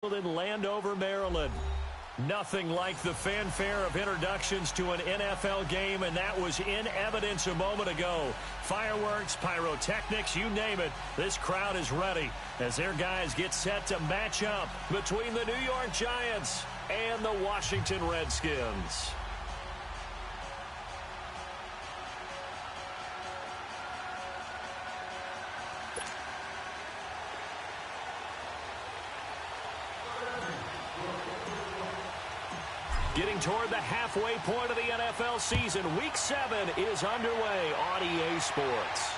in Landover, Maryland. Nothing like the fanfare of introductions to an NFL game, and that was in evidence a moment ago. Fireworks, pyrotechnics, you name it. This crowd is ready as their guys get set to match up between the New York Giants and the Washington Redskins. Getting toward the halfway point of the NFL season, Week 7 is underway on EA Sports.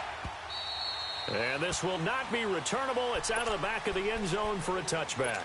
And this will not be returnable. It's out of the back of the end zone for a touchback.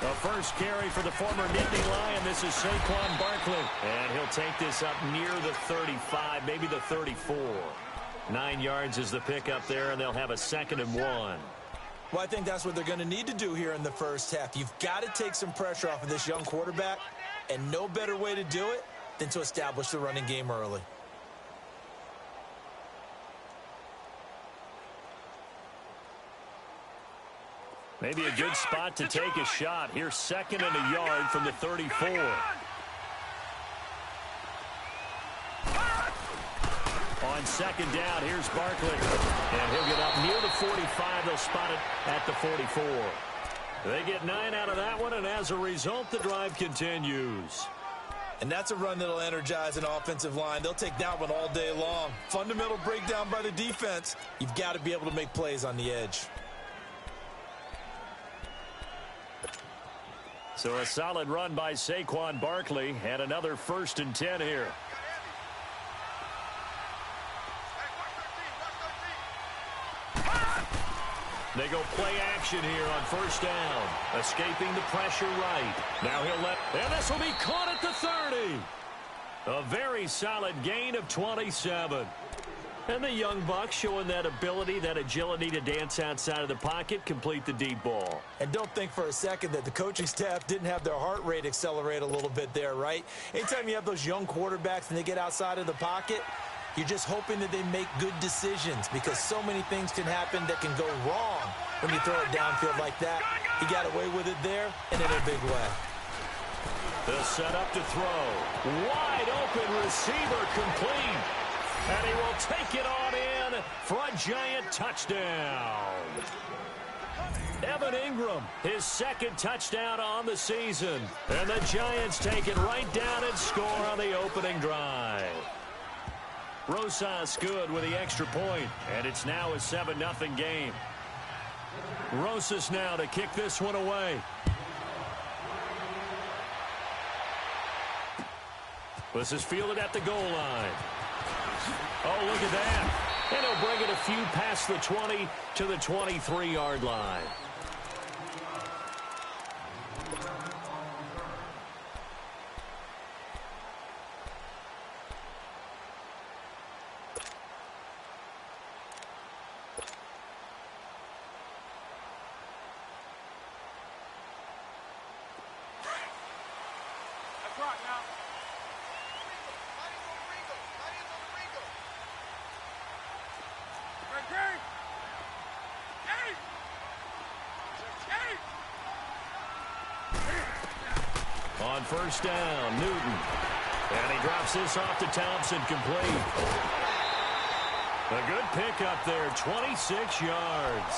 The first carry for the former Nittany Lion. This is Saquon Barkley. And he'll take this up near the 35, maybe the 34. 9 yards is the pickup there, and they'll have a 2nd and 1. Well, I think that's what they're going to need to do here in the first half. You've got to take some pressure off of this young quarterback, and no better way to do it than to establish the running game early. Maybe a good spot to take a shot. Here's 2nd and a yard from the 34. On 2nd down, here's Barkley. And he'll get up near the 45. They'll spot it at the 44. They get 9 out of that one, and as a result, the drive continues. And that's a run that'll energize an offensive line. They'll take that one all day long. Fundamental breakdown by the defense. You've got to be able to make plays on the edge. So a solid run by Saquon Barkley, and another 1st and 10 here. They go play action here on 1st down. Escaping the pressure right. Now he'll and this will be caught at the 30. A very solid gain of 27. And the young buck showing that ability, that agility to dance outside of the pocket, complete the deep ball. And don't think for a second that the coaching staff didn't have their heart rate accelerate a little bit there, right? Anytime you have those young quarterbacks and they get outside of the pocket, you're just hoping that they make good decisions, because so many things can happen that can go wrong when you throw it downfield like that. He got away with it there and in a big way. The setup to throw. Wide open receiver, complete. And he will take it on in for a Giant touchdown. Evan Ingram, his 2nd touchdown on the season. And the Giants take it right down and score on the opening drive. Rosas good with the extra point, and it's now a 7-0 game. Rosas now to kick this one away. This is fielded at the goal line. Oh, look at that. And he'll bring it a few past the 20 to the 23-yard line. On 1st down, Newton. And he drops this off to Thompson, complete. A good pickup there, 26 yards.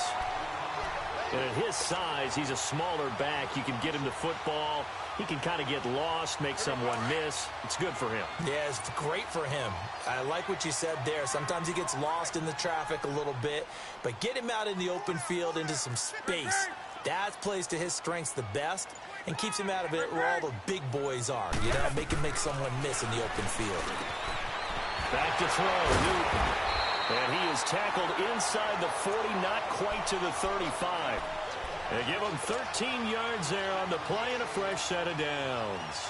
And at his size, he's a smaller back. You can get him the football. He can kind of get lost, make someone miss. It's good for him. Yeah, it's great for him. I like what you said there. Sometimes he gets lost in the traffic a little bit, but get him out in the open field into some space. That plays to his strengths the best and keeps him out of it where all the big boys are. You know, make him make someone miss in the open field. Back to throw, Newton. And he is tackled inside the 40, not quite to the 35. They give him 13 yards there on the play and a fresh set of downs.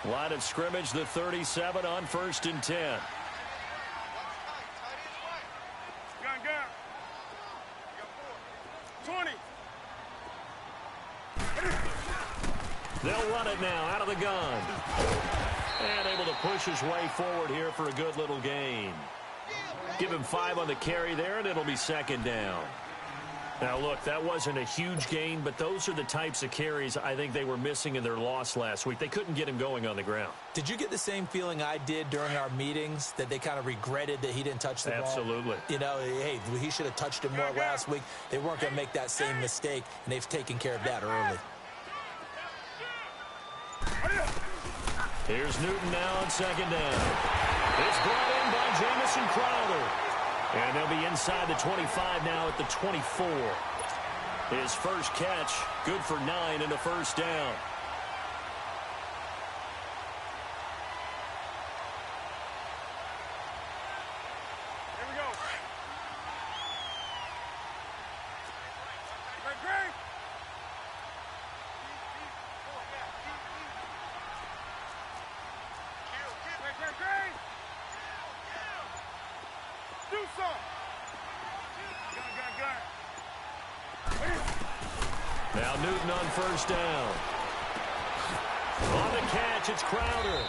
Line of scrimmage, the 37 on 1st and 10. Gun. 20. They'll run it now out of the gun. And able to push his way forward here for a good little gain. Give him 5 on the carry there, and it'll be 2nd down. Now, look, that wasn't a huge gain, but those are the types of carries I think they were missing in their loss last week. They couldn't get him going on the ground. Did you get the same feeling I did during our meetings, that they kind of regretted that he didn't touch the ball? Absolutely. You know, hey, he should have touched it more last week. They weren't going to make that same mistake, and they've taken care of that early. Here's Newton now on 2nd down. It's brought in by Jamison Crowder. And they'll be inside the 25 now at the 24. His first catch, good for 9 and a first down. Here we go. Great. Do something. Gun. Now Newton on 1st down. On the catch, it's Crowder.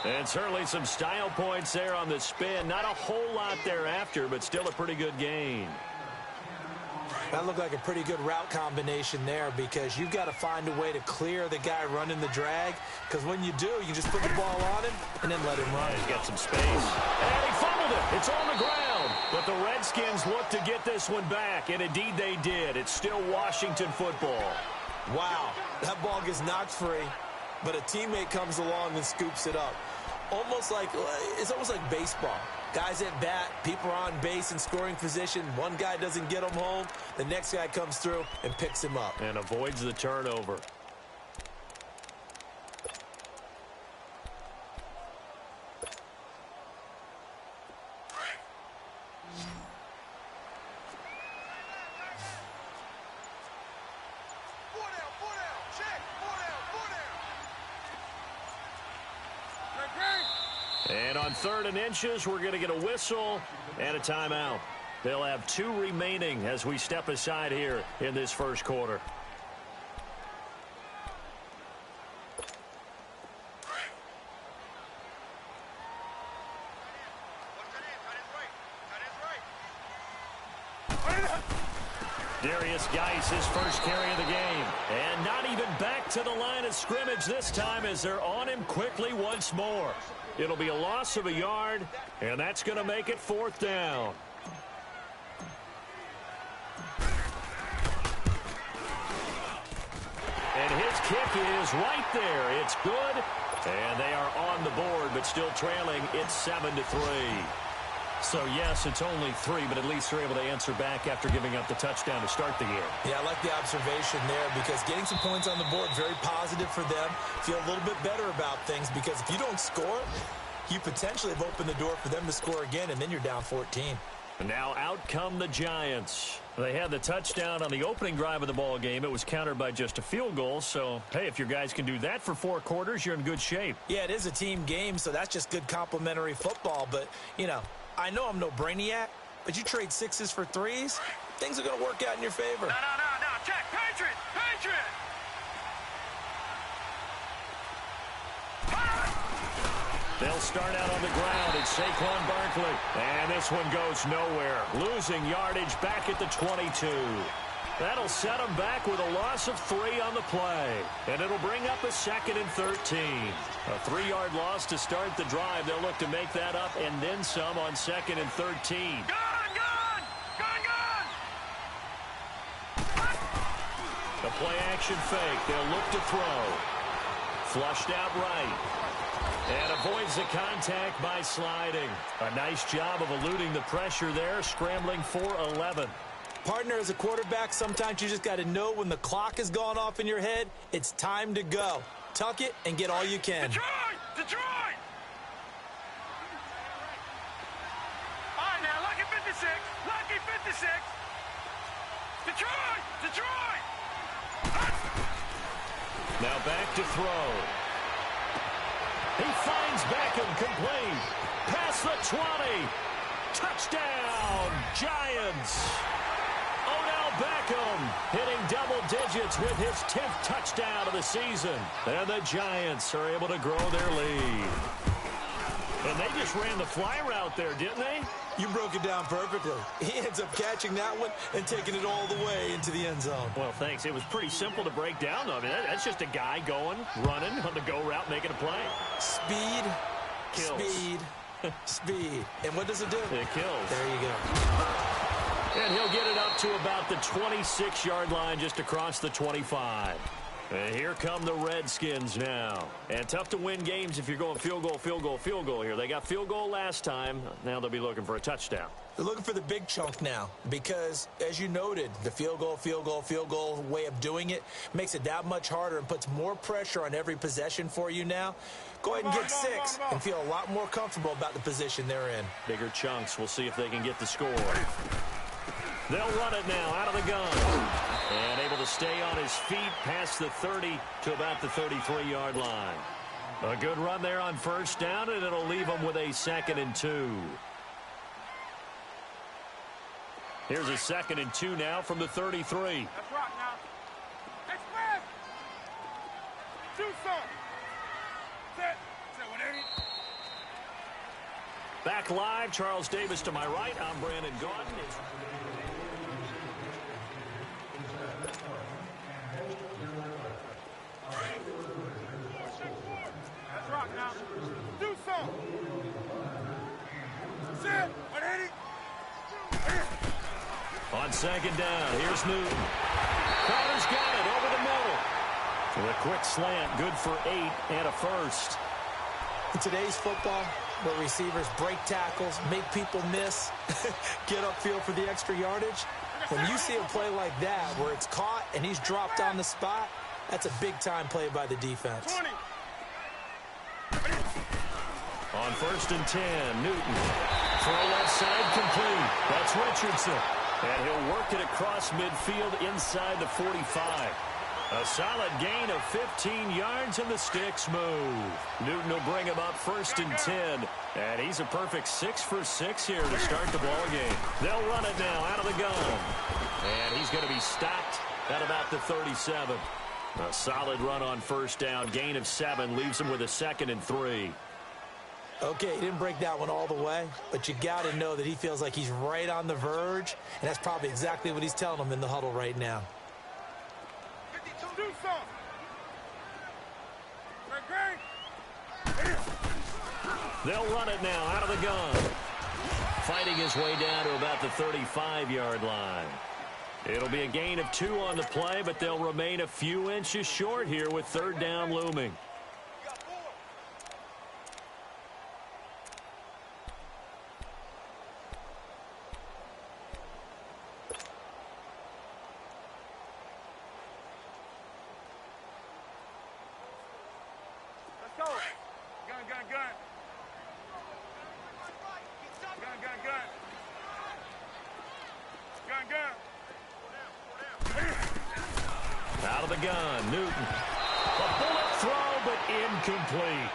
And certainly some style points there on the spin. Not a whole lot thereafter, but still a pretty good gain. That looked like a pretty good route combination there, because you've got to find a way to clear the guy running the drag, because when you do, you just put the ball on him and then let him run. He's got some space. And he fumbled it. It's on the ground. But the Redskins look to get this one back, and indeed they did. It's still Washington football. Wow, that ball gets knocked free, but a teammate comes along and scoops it up. It's almost like baseball. Guys at bat, people are on base in scoring position. One guy doesn't get him home. The next guy comes through and picks him up. And avoids the turnover. And on 3rd and inches, we're going to get a whistle and a timeout. They'll have 2 remaining as we step aside here in this first quarter. Darius Geis, his first carry of the game. And not even back to the line of scrimmage this time as they're on him quickly once more. It'll be a loss of a yard, and that's going to make it 4th down. And his kick is right there. It's good, and they are on the board, but still trailing. It's 7-3. So, yes, it's only 3, but at least they're able to answer back after giving up the touchdown to start the year. Yeah, I like the observation there, because getting some points on the board, very positive for them. Feel a little bit better about things, because if you don't score, you potentially have opened the door for them to score again, and then you're down 14. And now out come the Giants. They had the touchdown on the opening drive of the ball game. It was countered by just a field goal. So, hey, if your guys can do that for 4 quarters, you're in good shape. Yeah, it is a team game, so that's just good complimentary football. But, you know, I know I'm no brainiac, but you trade 6s for 3s, things are going to work out in your favor. No. Check. Patriot. They'll start out on the ground. It's Saquon Barkley. And this one goes nowhere. Losing yardage back at the 22. That'll set them back with a loss of 3 on the play. And it'll bring up a 2nd and 13. A 3-yard loss to start the drive. They'll look to make that up and then some on 2nd and 13. Gun! The play action fake. They'll look to throw. Flushed out right. And avoids the contact by sliding. A nice job of eluding the pressure there, scrambling for 11. Partner, as a quarterback, sometimes you just got to know when the clock has gone off in your head, it's time to go. Tuck it and get all you can. Detroit! Detroit! All right, now, lucky 56. Lucky 56. Detroit! Detroit! Now back to throw. He finds Beckham complete. Past the 20. Touchdown, Giants. Odell Beckham hitting double digits with his 10th touchdown of the season. And the Giants are able to grow their lead. And they just ran the fly route there, didn't they? You broke it down perfectly. He ends up catching that one and taking it all the way into the end zone. Well, thanks. It was pretty simple to break down, though. I mean, that's just a guy going, running on the go route, making a play. Speed, Kills. speed, speed. And what does it do? It kills. There you go. And he'll get it up to about the 26-yard line, just across the 25. And here come the Redskins now. And tough to win games if you're going field goal, field goal, field goal here. They got field goal last time. Now they'll be looking for a touchdown. They're looking for the big chunk now because, as you noted, the field goal way of doing it makes it that much harder and puts more pressure on every possession for you now. Go ahead and get 6 and feel a lot more comfortable about the position they're in. Bigger chunks. We'll see if they can get the score. They'll run it now out of the gun. And able to stay on his feet past the 30 to about the 33-yard line. A good run there on first down, and it'll leave them with a 2nd and 2. Here's a 2nd and 2 now from the 33. That's right now. Express! Do something! Set 180. Back live, Charles Davis to my right. I'm Brandon Gaudin. That's right now. Do something! Set 180. On 2nd down, here's Newton. Crowder's got it over the middle. With a quick slant, good for 8 and a first. In today's football, where receivers break tackles, make people miss, get upfield for the extra yardage, when you see a play like that where it's caught and he's dropped on the spot, that's a big-time play by the defense. 20. On 1st and 10, Newton. Throw left side complete. That's Richardson. And he'll work it across midfield inside the 45. A solid gain of 15 yards, and the sticks move. Newton will bring him up 1st and 10. And he's a perfect 6 for 6 here to start the ball game. They'll run it now out of the gun. And he's going to be stopped at about the 37. A solid run on first down. Gain of 7 leaves him with a 2nd and 3. Okay, he didn't break that one all the way, but you got to know that he feels like he's right on the verge, and that's probably exactly what he's telling them in the huddle right now. Do something! They'll run it now out of the gun. Fighting his way down to about the 35-yard line. It'll be a gain of 2 on the play, but they'll remain a few inches short here with 3rd down looming. Let's go. Gun, gun, gun. Gun, gun, gun. Gun, gun. Out of the gun, Newton. A bullet throw, but incomplete.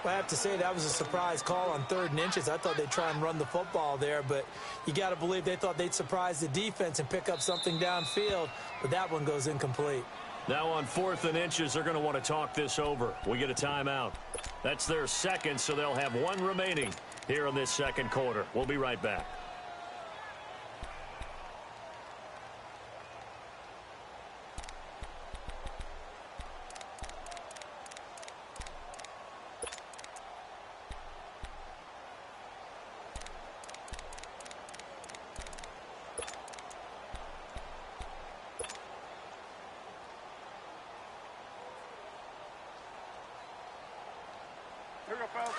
Well, I have to say that was a surprise call on 3rd and inches. I thought they'd try and run the football there, but you got to believe they thought they'd surprise the defense and pick up something downfield, but that one goes incomplete. Now on 4th and inches, they're going to want to talk this over. We get a timeout. That's their 2nd, so they'll have 1 remaining here in this 2nd quarter. We'll be right back.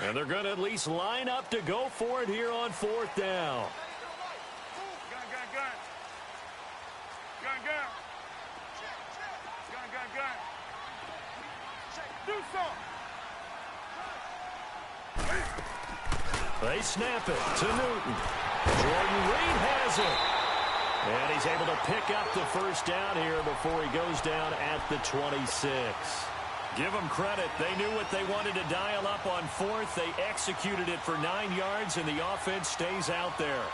And they're going to at least line up to go for it here on 4th down. Gun, gun, gun. Do something. They snap it to Newton. Jordan Reed has it. And he's able to pick up the first down here before he goes down at the 26. Give them credit. They knew what they wanted to dial up on fourth. They executed it for 9 yards, and the offense stays out there.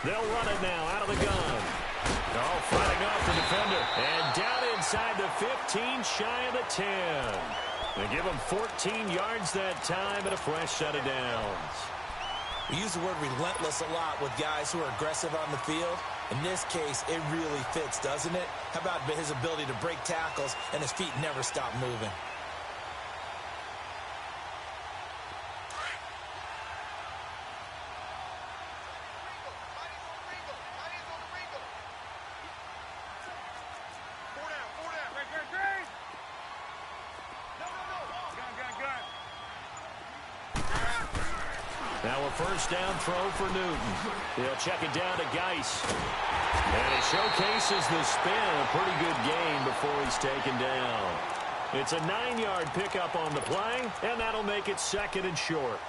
They'll run it now out of the gun. Oh, fighting off the defender. And down inside the 15, shy of the 10. They give him 14 yards that time and a fresh set of downs. We use the word relentless a lot with guys who are aggressive on the field. In this case, it really fits, doesn't it? How about his ability to break tackles and his feet never stop moving? Now a first down throw for Newton. He'll check it down to Geis. And he showcases the spin. A pretty good gain before he's taken down. It's a 9-yard pickup on the play, and that'll make it second and short.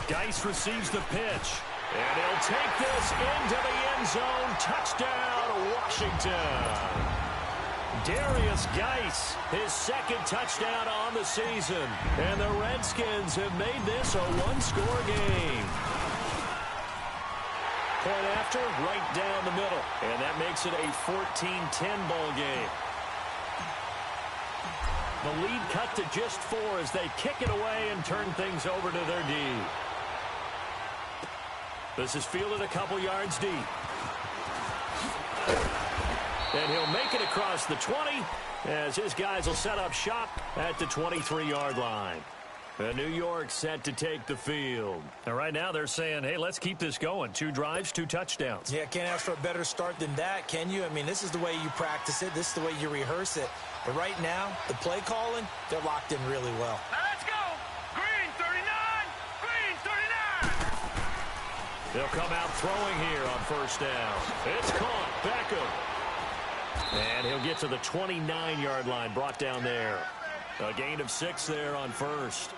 Geis receives the pitch, and he'll take this into the end zone. Touchdown, Washington. Darius Geis, his second touchdown on the season, and the Redskins have made this a one-score game. Point after, right down the middle, and that makes it a 14-10 ball game. The lead cut to just 4 as they kick it away and turn things over to their D. This is fielded a couple yards deep. And he'll make it across the 20 as his guys will set up shop at the 23-yard line. And New York set to take the field. And right now they're saying, hey, let's keep this going. 2 drives, 2 touchdowns. Yeah, can't ask for a better start than that, can you? I mean, this is the way you practice it. This is the way you rehearse it. But right now, the play calling, they're locked in really well. Now let's go. Green 39. Green 39. They'll come out throwing here on first down. It's caught. Beckham. And he'll get to the 29-yard line, brought down there. A gain of 6 there on first.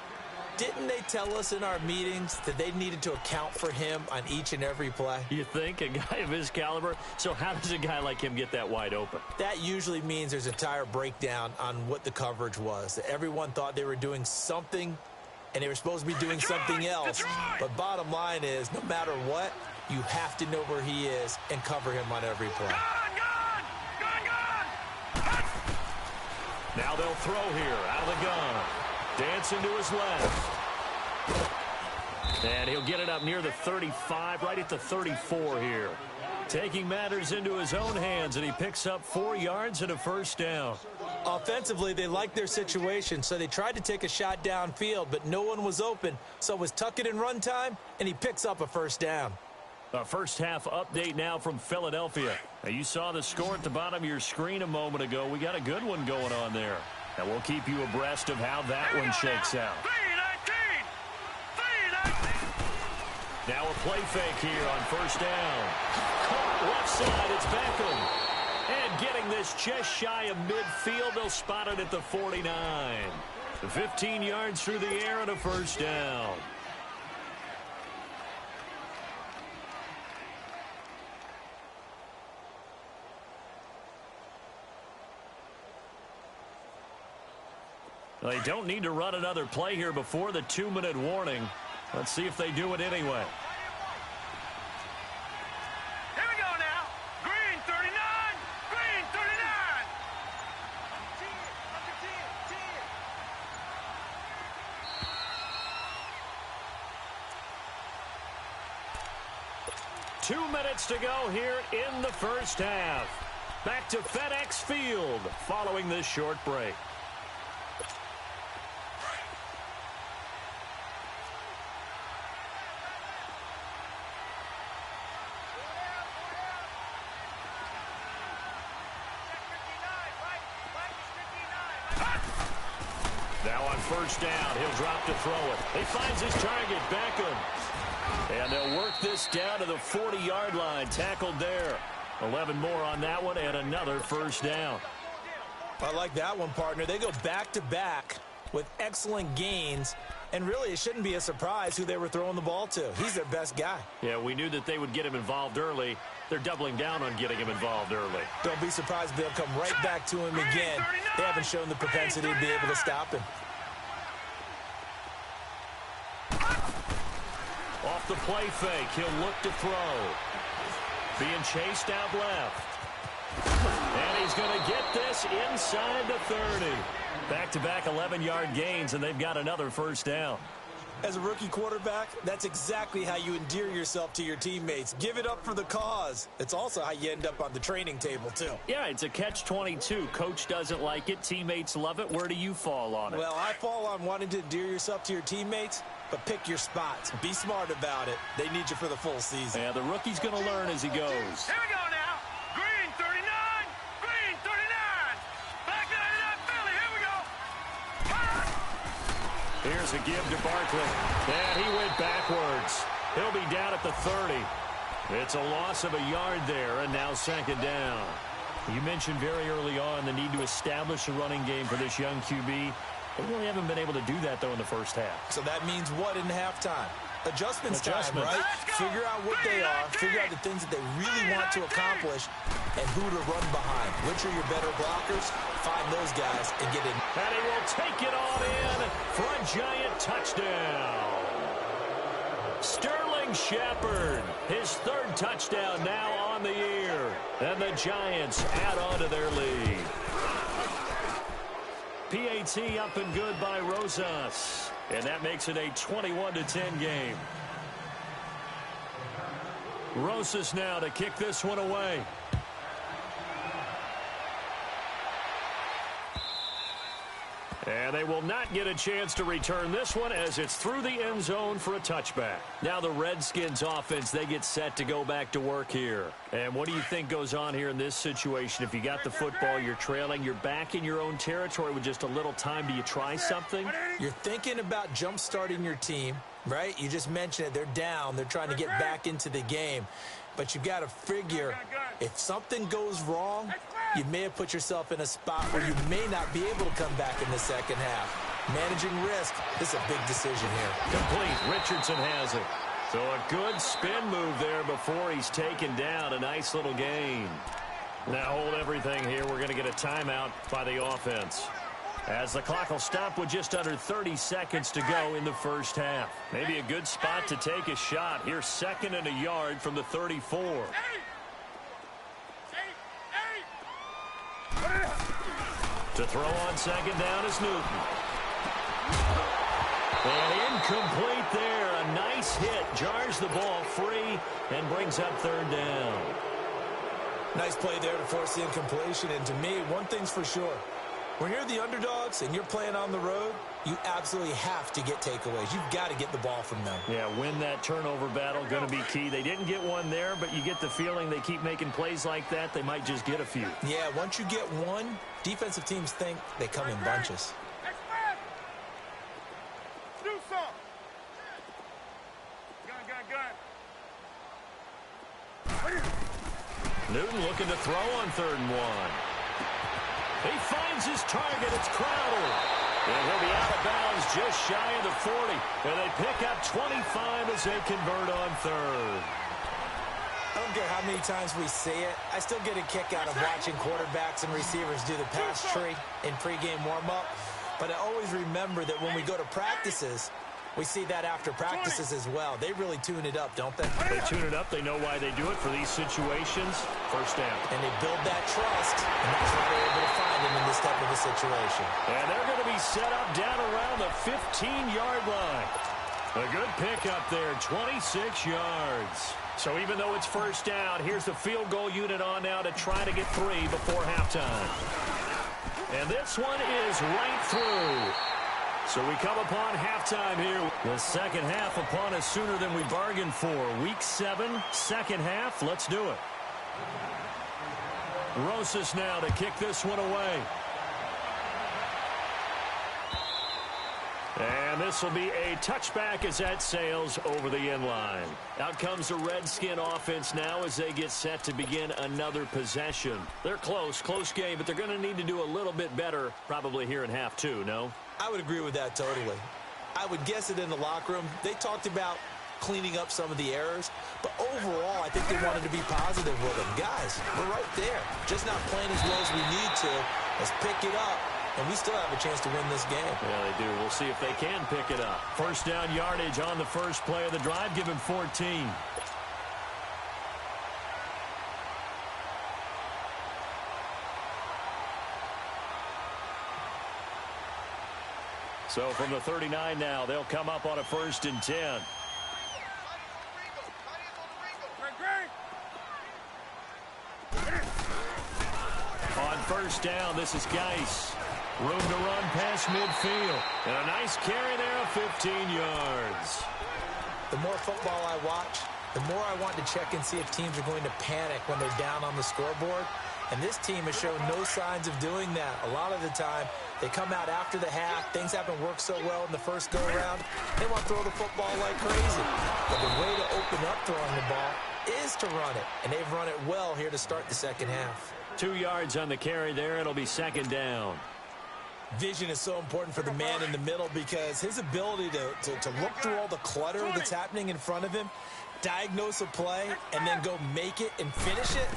Didn't they tell us in our meetings that they needed to account for him on each and every play? You think? A guy of his caliber? So how does a guy like him get that wide open? That usually means there's a entire breakdown on what the coverage was. Everyone thought they were doing something, and they were supposed to be doing something else. But bottom line is, no matter what, you have to know where he is and cover him on every play. Now they'll throw here out of the gun. Dancing to his left. And he'll get it up near the 35, right at the 34 here. Taking matters into his own hands, and he picks up 4 yards and a first down. Offensively, they liked their situation, so they tried to take a shot downfield, but no one was open. So it was tuck it in run time, and he picks up a first down. A first half update now from Philadelphia. Now, you saw the score at the bottom of your screen a moment ago. We got a good one going on there. And we'll keep you abreast of how that one shakes out. 3-19. Now a play fake here on first down. Caught left side, it's Beckham. And getting this just shy of midfield, they'll spot it at the 49. 15 yards through the air and a first down. They don't need to run another play here before the 2-minute warning. Let's see if they do it anyway. Here we go now. Green 39. Green 39. 2 minutes to go here in the first half. Back to FedEx Field following this short break. Now on first down, he'll drop to throw it. He finds his target, Beckham. And they'll work this down to the 40-yard line. Tackled there. 11 more on that one and another first down. I like that one, partner. They go back-to-back with excellent gains. And really, it shouldn't be a surprise who they were throwing the ball to. He's their best guy. Yeah, we knew that they would get him involved early. They're doubling down on getting him involved early. Don't be surprised if they'll come right back to him again. They haven't shown the propensity to be able to stop him. Off the play fake, he'll look to throw. Being chased out left. And he's going to get this inside the 30. Back-to-back 11-yard gains, and they've got another first down. As a rookie quarterback, that's exactly how you endear yourself to your teammates. Give it up for the cause. It's also how you end up on the training table, too. Yeah, it's a catch-22. Coach doesn't like it. Teammates love it. Where do you fall on it? Well, I fall on wanting to endear yourself to your teammates, but pick your spots. Be smart about it. They need you for the full season. Yeah, the rookie's going to learn as he goes. Here we go now. Green 39. Green 39. Back 99 Philly. Here we go. Here's a give to Barkley. And he went backwards. He'll be down at the 30. It's a loss of a yard there, and now second down. You mentioned very early on the need to establish a running game for this young QB. They really haven't been able to do that, though, in the first half. So that means what in halftime? Adjustments time, right? Figure out what they are, figure out the things that they really want to accomplish, and who to run behind. Which are your better blockers? Find those guys and get in. And he will take it on in for a giant touchdown. Sterling Shepard, his third touchdown now on the year. And the Giants add on to their lead. PAT up and good by Rosas. And that makes it a 21-10 game. Rosas now to kick this one away. And they will not get a chance to return this one as it's through the end zone for a touchback. Now the Redskins offense, they get set to go back to work here. And what do you think goes on here in this situation? If you got the football, you're trailing, you're back in your own territory with just a little time. Do you try something? You're thinking about jump-starting your team, right? You just mentioned it. They're down. They're trying to get back into the game. But you got to figure if something goes wrong, you may have put yourself in a spot where you may not be able to come back in the second half. Managing risk is a big decision here. Complete. Richardson has it. So a good spin move there before he's taken down. A nice little gain. Now hold everything here. We're going to get a timeout by the offense, as the clock will stop with just under 30 seconds to go in the first half. Maybe a good spot to take a shot. Here's second and a yard from the 34. To throw on second down is Newton. And incomplete there. A nice hit. Jars the ball free and brings up third down. Nice play there to force the incompletion. And to me, one thing's for sure. When you're the underdogs and you're playing on the road, you absolutely have to get takeaways. You've got to get the ball from them. Yeah, win that turnover battle, going to be key. They didn't get one there, but you get the feeling they keep making plays like that, they might just get a few. Yeah, once you get one, defensive teams think they come in bunches. Do something. Gun. Newton looking to throw on 3rd and 1. He finds his target. It's Crowder. And he'll be out of bounds just shy of the 40. And they pick up 25 as they convert on 3rd. I don't care how many times we say it. I still get a kick out of watching quarterbacks and receivers do the pass tree in pregame warm-up. But I always remember that when we go to practices, we see that after practices as well. They really tune it up, don't they? They tune it up. They know why they do it for these situations. First down. And they build that trust, and that's why they're able to find him in this type of a situation. And they're going to be set up down around the 15-yard line. A good pickup there, 26 yards. So even though it's first down, here's the field goal unit on now to try to get 3 before halftime. And this one is right through. So we come upon halftime here. The second half upon us sooner than we bargained for. Week 7, second half. Let's do it. Rosas now to kick this one away. And this will be a touchback as that sails over the end line. Out comes the Redskin offense now as they get set to begin another possession. They're close game, but they're going to need to do a little bit better probably here in half two, no? I would agree with that totally. I would guess it in the locker room. They talked about cleaning up some of the errors, but overall, I think they wanted to be positive with them. Guys, we're right there. Just not playing as well as we need to. Let's pick it up, and we still have a chance to win this game. Yeah, they do. We'll see if they can pick it up. First down yardage on the first play of the drive. Give him 14. So from the 39 now, they'll come up on a 1st and 10. On first down, this is Geis. Room to run past midfield. And a nice carry there of 15 yards. The more football I watch, the more I want to check and see if teams are going to panic when they're down on the scoreboard. And this team has shown no signs of doing that. A lot of the time, they come out after the half. Things haven't worked so well in the first go-around. They want to throw the football like crazy. But the way to open up throwing the ball is to run it. And they've run it well here to start the second half. 2 yards on the carry there. It'll be second down. Vision is so important for the man in the middle because his ability to look through all the clutter that's happening in front of him, diagnose a play, and then go make it and finish it,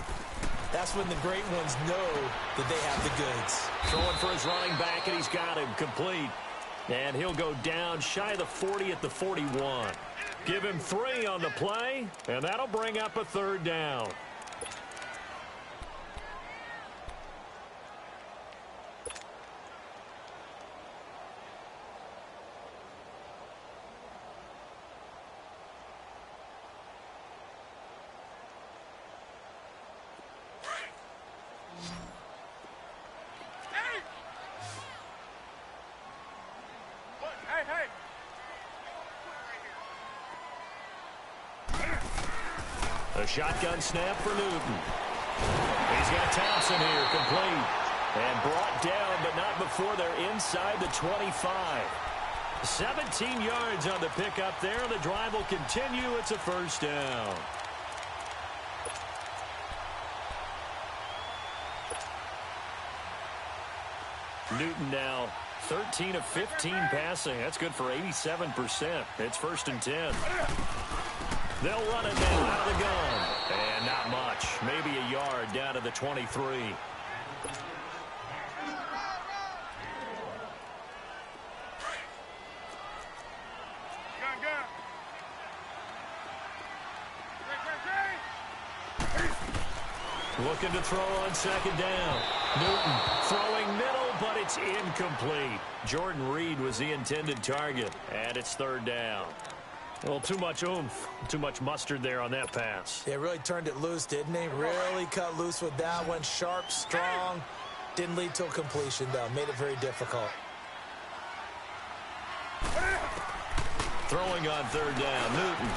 that's when the great ones know that they have the goods. Throwing for his running back, and he's got him complete. And he'll go down shy of the 40 at the 41. Give him 3 on the play, and that'll bring up a 3rd down. A shotgun snap for Newton. He's got Thompson here, complete. And brought down, but not before they're inside the 25. 17 yards on the pickup there. The drive will continue. It's a 1st down. Newton now 13 of 15 passing. That's good for 87%. It's 1st and 10. They'll run it now out of the gun. And not much. Maybe a yard down to the 23. Looking to throw on 2nd down. Newton throwing middle, but it's incomplete. Jordan Reed was the intended target, and it's 3rd down. Well, too much oomph, too much mustard there on that pass. They really turned it loose, didn't they? Really cut loose with that one. Sharp, strong. Didn't lead to a completion, though. Made it very difficult. Throwing on 3rd down. Newton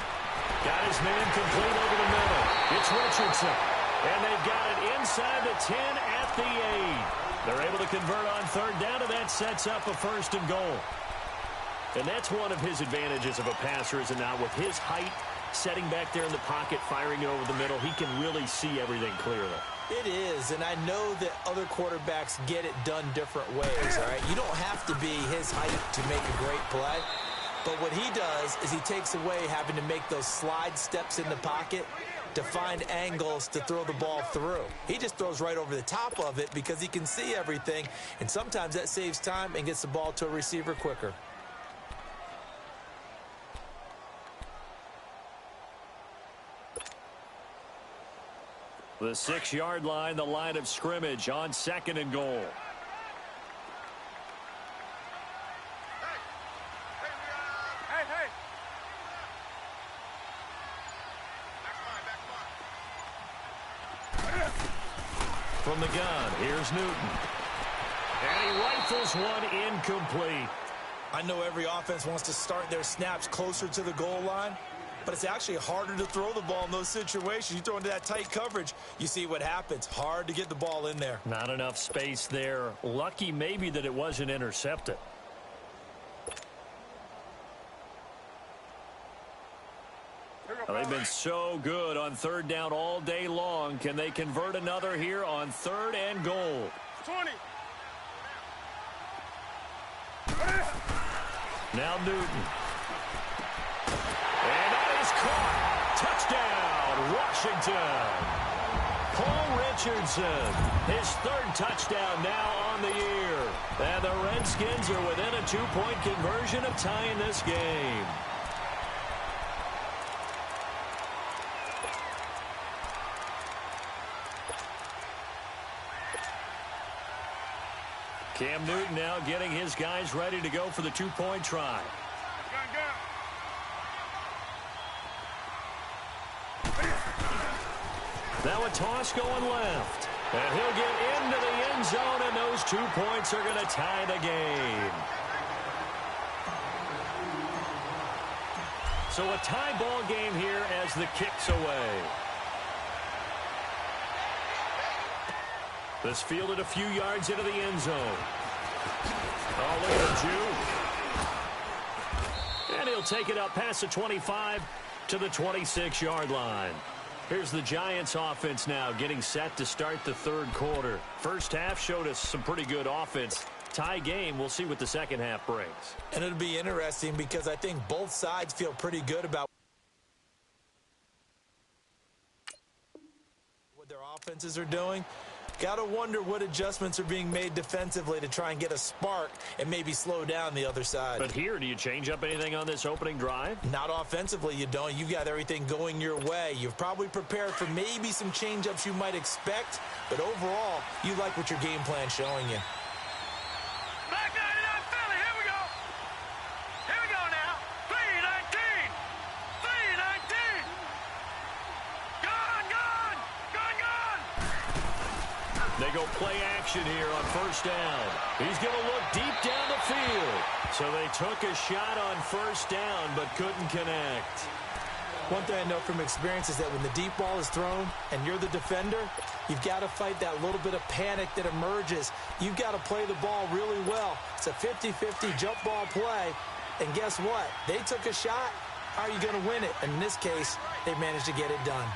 got his man complete over the middle. It's Richardson. And they've got it inside the 10 at the 8. They're able to convert on 3rd down, and that sets up a 1st and goal. And that's one of his advantages of a passer, is it not? With his height, setting back there in the pocket, firing it over the middle, he can really see everything clearly. It is, and I know that other quarterbacks get it done different ways, all right? You don't have to be his height to make a great play. But what he does is he takes away having to make those slide steps in the pocket to find angles to throw the ball through. He just throws right over the top of it because he can see everything, and sometimes that saves time and gets the ball to a receiver quicker. The 6-yard line, the line of scrimmage on 2nd and goal. From the gun, here's Newton. And he rifles one incomplete. I know every offense wants to start their snaps closer to the goal line, but it's actually harder to throw the ball in those situations. You throw into that tight coverage, you see what happens. Hard to get the ball in there. Not enough space there. Lucky maybe that it wasn't intercepted. been so good on third down all day long. Can they convert another here on 3rd and goal? 20. Now Newton. And that is caught. Touchdown, Washington. Paul Richardson, his 3rd touchdown now on the year. And the Redskins are within a 2-point conversion of tying this game. Cam Newton now getting his guys ready to go for the 2-point try. Now a toss going left. And he'll get into the end zone, and those 2 points are going to tie the game. So a tie ball game here as the kick's away. This fielded a few yards into the end zone. Oh, look at the Jew. And he'll take it up past the 25 to the 26-yard line. Here's the Giants offense now getting set to start the 3rd quarter. First half showed us some pretty good offense. Tie game, we'll see what the second half brings. And it'll be interesting because I think both sides feel pretty good about what their offenses are doing. Got to wonder what adjustments are being made defensively to try and get a spark and maybe slow down the other side. But here, do you change up anything on this opening drive? Not offensively, you don't. You've got everything going your way. You've probably prepared for maybe some change-ups you might expect, but overall, you like what your game plan's showing you. Back 99 Philly, here we go. Here we go now. 3-19. 3-19. Gone, gone. Gone, gone. They go play action here on 1st down. He's going to look deep down the field. So they took a shot on 1st down but couldn't connect. One thing I know from experience is that when the deep ball is thrown and you're the defender, you've got to fight that little bit of panic that emerges. You've got to play the ball really well. It's a 50-50 jump ball play. And guess what? They took a shot. How are you going to win it? And in this case, they managed to get it done.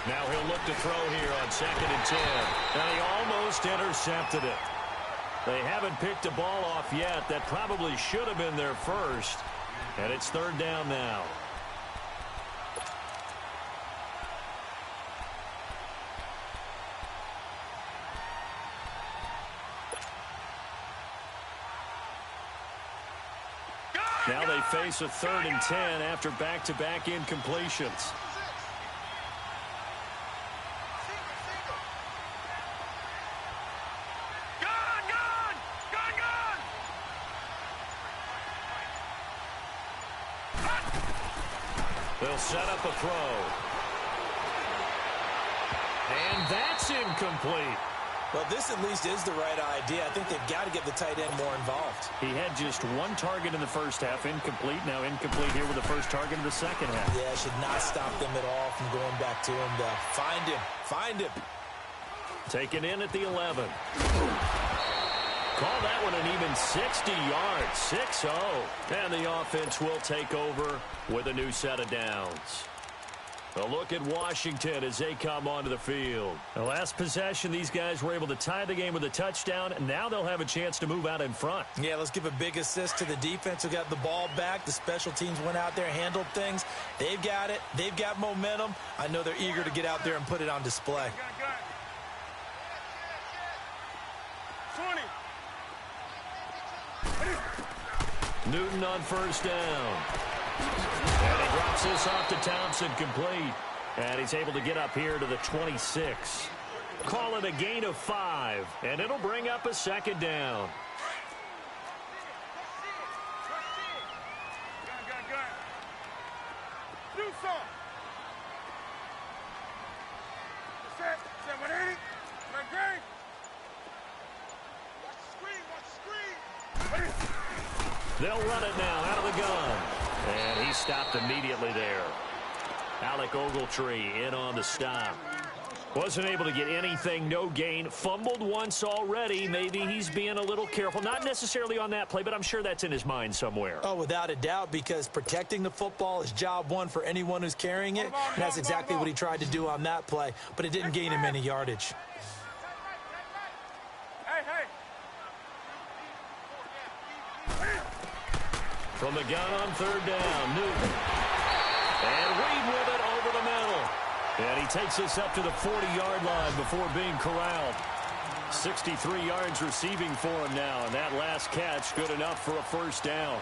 Now he'll look to throw here on 2nd and 10. And he almost intercepted it. They haven't picked a ball off yet. That probably should have been their first. And it's 3rd down now. Now they face a 3rd and 10 after back-to-back incompletions. They'll set up a throw. And that's incomplete. Well, this at least is the right idea. I think they've got to get the tight end more involved. He had just 1 target in the first half, incomplete. Now incomplete here with the first target in the second half. Yeah, should not stop them at all from going back to him, though. Find him. Find him. Taken in at the 11. Call that one an even 60 yards, 6-0. And the offense will take over with a new set of downs. A look at Washington as they come onto the field. The last possession, these guys were able to tie the game with a touchdown, and now they'll have a chance to move out in front. Yeah, let's give a big assist to the defense who got the ball back. The special teams went out there, handled things. They've got it. They've got momentum. I know they're eager to get out there and put it on display. 20. Newton on 1st down. And he drops this off to Thompson, complete. And he's able to get up here to the 26. Call it a gain of 5, and it'll bring up a 2nd down. Do some. Set 180. Great. Watch the screen. They'll run it now out of the gun. And he stopped immediately there. Alec Ogletree in on the stop. Wasn't able to get anything, no gain. Fumbled once already. Maybe he's being a little careful. Not necessarily on that play, but I'm sure that's in his mind somewhere. Oh, without a doubt, because protecting the football is job one for anyone who's carrying it. And that's exactly what he tried to do on that play, but it didn't gain him any yardage. From the gun on third down, Newton. And Reed with it over the middle. And he takes us up to the 40-yard line before being corralled. 63 yards receiving for him now, and that last catch good enough for a first down.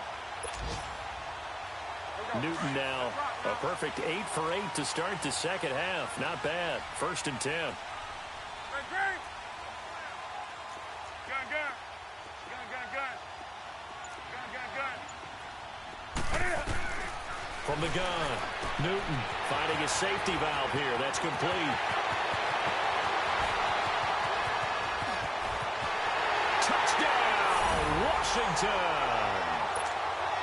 Newton now a perfect 8 for 8 to start the second half. Not bad. 1st and 10. From the gun, Newton finding a safety valve here. That's complete. Touchdown, Washington.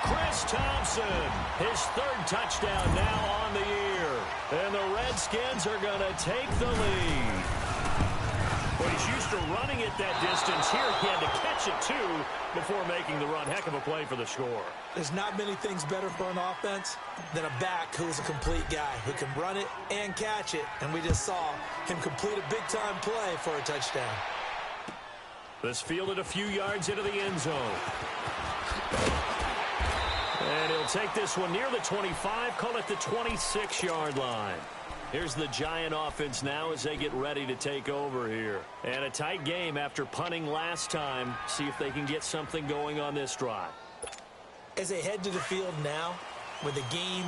Chris Thompson, his 3rd touchdown now on the year. And the Redskins are going to take the lead. But he's used to running it that distance. Here he had to catch it, too, before making the run. Heck of a play for the score. There's not many things better for an offense than a back who's a complete guy who can run it and catch it. And we just saw him complete a big-time play for a touchdown. This fielded a few yards into the end zone. And he'll take this one near the 25, call it the 26-yard line. Here's the Giant offense now as they get ready to take over here. And a tight game after punting last time. See if they can get something going on this drive. As they head to the field now, with the game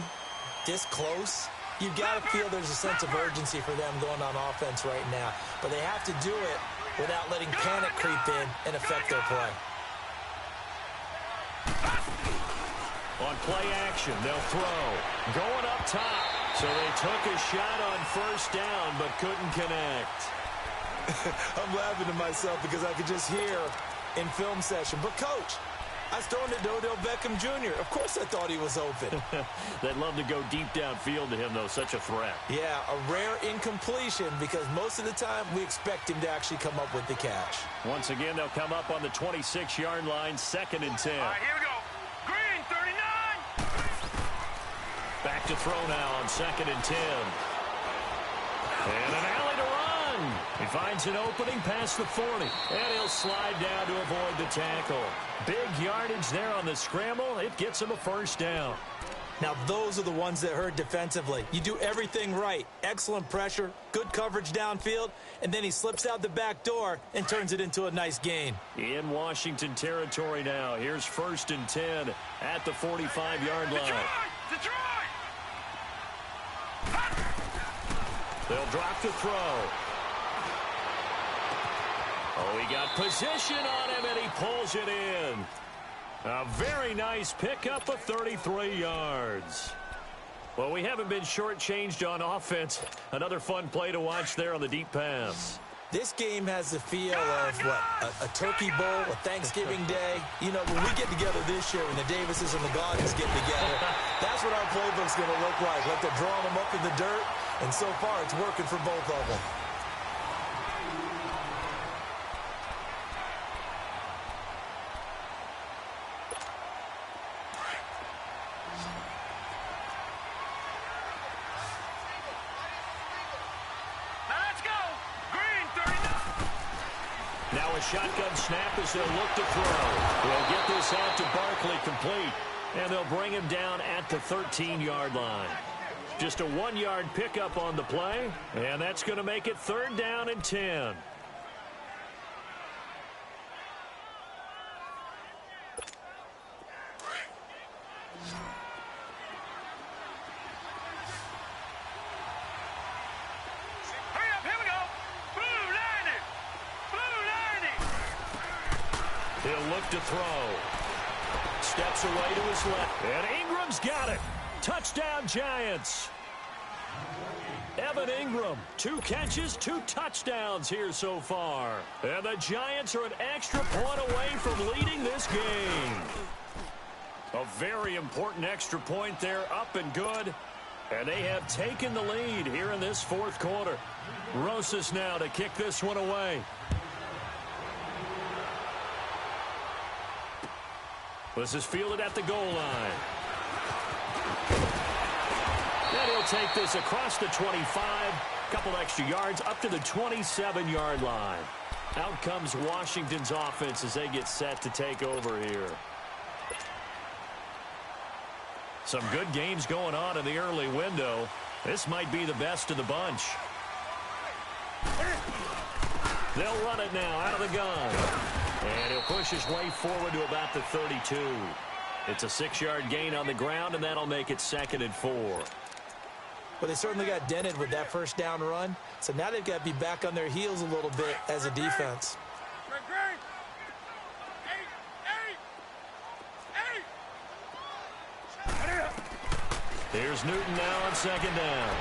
this close, you've got to feel there's a sense of urgency for them going on offense right now. But they have to do it without letting panic creep in and affect their play. On play action, they'll throw. Going up top. So they took a shot on 1st down, but couldn't connect. I'm laughing to myself because I could just hear in film session, but coach, I was throwing to Odell Beckham Jr. Of course I thought he was open. They'd love to go deep downfield to him, though. Such a threat. Yeah, a rare incompletion because most of the time we expect him to actually come up with the catch. Once again, they'll come up on the 26-yard line, 2nd and 10. All right, here we go. Green, 39. Back to throw now on 2nd and 10. And an alley to run. He finds an opening past the 40. And he'll slide down to avoid the tackle. Big yardage there on the scramble. It gets him a 1st down. Now, those are the ones that hurt defensively. You do everything right. Excellent pressure, good coverage downfield, and then he slips out the back door and turns it into a nice gain. In Washington territory now. Here's 1st and 10 at the 45-yard line. Detroit! They'll drop the throw. Oh, he got position on him, and he pulls it in. A very nice pickup of 33 yards. Well, we haven't been shortchanged on offense. Another fun play to watch there on the deep pass. This game has the feel of, what, a turkey bowl, a Thanksgiving day. You know, when we get together this year, when the Davises and the Gaudens get together, that's what our playbook's going to look like. Like they're drawing them up in the dirt, and so far it's working for both of them. Now a shotgun snap as they'll look to throw. They'll get this out to Barkley complete. And they'll bring him down at the 13-yard line. Just a 1-yard pickup on the play. And that's going to make it 3rd down and 10. He'll look to throw. Steps away to his left. And Ingram's got it. Touchdown, Giants. Evan Ingram, 2 catches, 2 touchdowns here so far. And the Giants are an extra point away from leading this game. A very important extra point there, up and good. And they have taken the lead here in this fourth quarter. Rosas now to kick this one away. This is fielded at the goal line. And he'll take this across the 25. Couple extra yards up to the 27-yard line. Out comes Washington's offense as they get set to take over here. Some good games going on in the early window. This might be the best of the bunch. They'll run it now out of the gun. And he'll push his way forward to about the 32. It's a 6-yard gain on the ground, and that'll make it 2nd and 4. Well, they certainly got dented with that first down run. So now they've got to be back on their heels a little bit as a defense. Here's Newton now on 2nd down.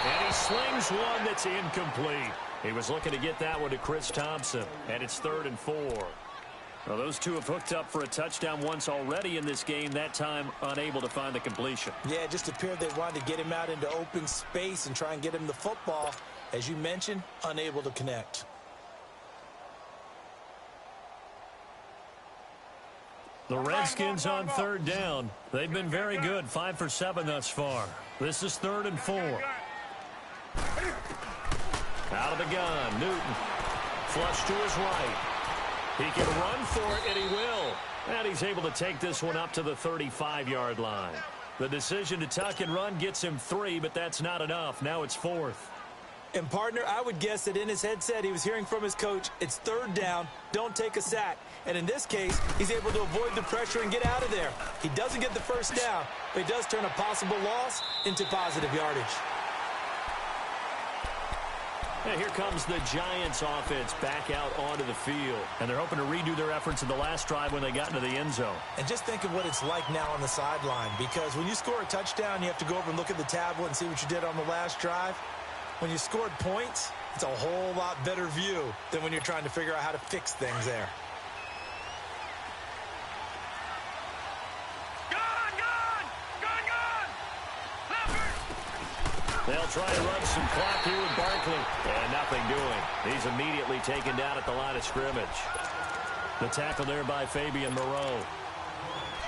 And he slings one that's incomplete. He was looking to get that one to Chris Thompson. And it's 3rd and 4. Well, those two have hooked up for a touchdown once already in this game, that time unable to find the completion. Yeah, it just appeared they wanted to get him out into open space and try and get him the football. As you mentioned, unable to connect. The Redskins on 3rd down. They've been very good, 5 for 7 thus far. This is 3rd and 4. Out of the gun, Newton. Flush to his right. He can run for it, and he will. And he's able to take this one up to the 35-yard line. The decision to tuck and run gets him 3, but that's not enough. Now it's 4th. And, partner, I would guess that in his headset he was hearing from his coach, it's 3rd down, don't take a sack. And in this case, he's able to avoid the pressure and get out of there. He doesn't get the first down, but he does turn a possible loss into positive yardage. And here comes the Giants offense back out onto the field. And they're hoping to redo their efforts in the last drive when they got into the end zone. And just think of what it's like now on the sideline, because when you score a touchdown, you have to go over and look at the tablet and see what you did on the last drive. When you scored points, it's a whole lot better view than when you're trying to figure out how to fix things there. They'll try to run some clock here with Barkley. And nothing doing. He's immediately taken down at the line of scrimmage. The tackle there by Fabian Moreau.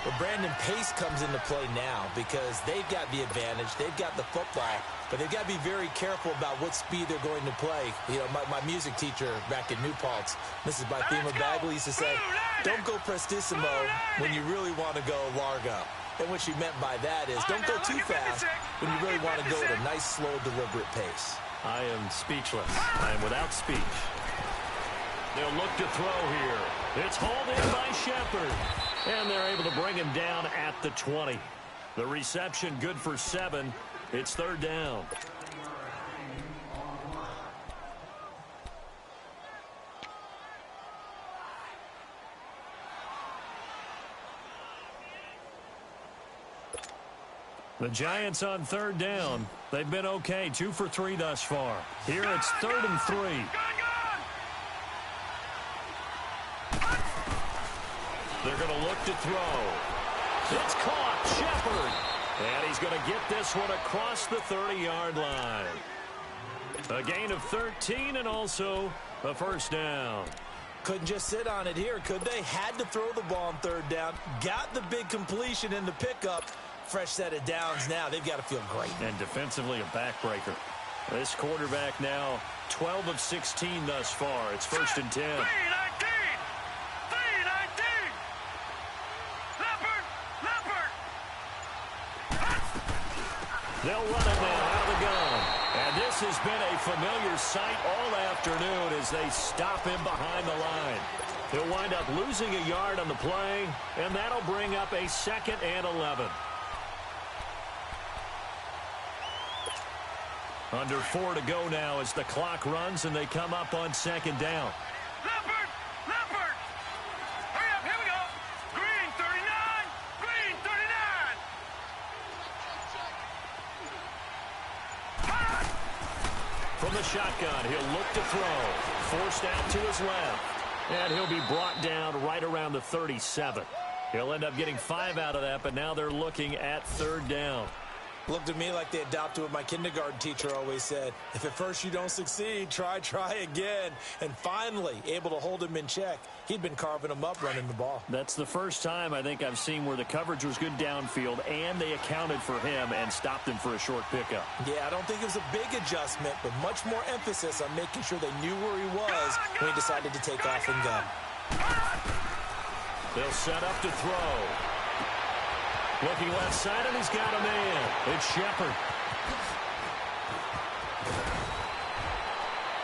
Well, Brandon, pace comes into play now because they've got the advantage. They've got the football. But they've got to be very careful about what speed they're going to play. You know, my music teacher back in New Paltz, Mrs. Bythema Bagley, used to say, don't go prestissimo when you really want to go largo. And what she meant by that is don't go too fast when you really want to go at a nice, slow, deliberate pace. I am speechless. I am without speech. They'll look to throw here. It's hauled in by Shepard. And they're able to bring him down at the 20. The reception good for 7. It's 3rd down. The Giants on 3rd down. They've been okay, 2 for 3 thus far. Here it's 3rd and 3. They're going to look to throw. It's caught, Shepard. And he's going to get this one across the 30-yard line. A gain of 13 and also a first down. Couldn't just sit on it here, could they? Had to throw the ball on 3rd down. Got the big completion in the pickup. Fresh set of downs now. They've got to feel great. And defensively a backbreaker. This quarterback now 12 of 16 thus far. It's 1st and 10. They'll run it now out of the gun. And this has been a familiar sight all afternoon as they stop him behind the line. He'll wind up losing a yard on the play, and that'll bring up a 2nd and 11. Under 4 to go now as the clock runs and they come up on 2nd down. Leopard! Leopard! Hurry up, here we go! Green 39! Green 39! From the shotgun, he'll look to throw. Forced out to his left. And he'll be brought down right around the 37. He'll end up getting 5 out of that, but now they're looking at 3rd down. Looked at me like they adopted what my kindergarten teacher always said. If at first you don't succeed, try again. And finally, able to hold him in check. He'd been carving him up running the ball. That's the first time I think I've seen where the coverage was good downfield and they accounted for him and stopped him for a short pickup. Yeah, I don't think it was a big adjustment, but much more emphasis on making sure they knew where he was when he decided to take off and go. They'll set up to throw. Looking left side, and he's got a man. It's Shepard.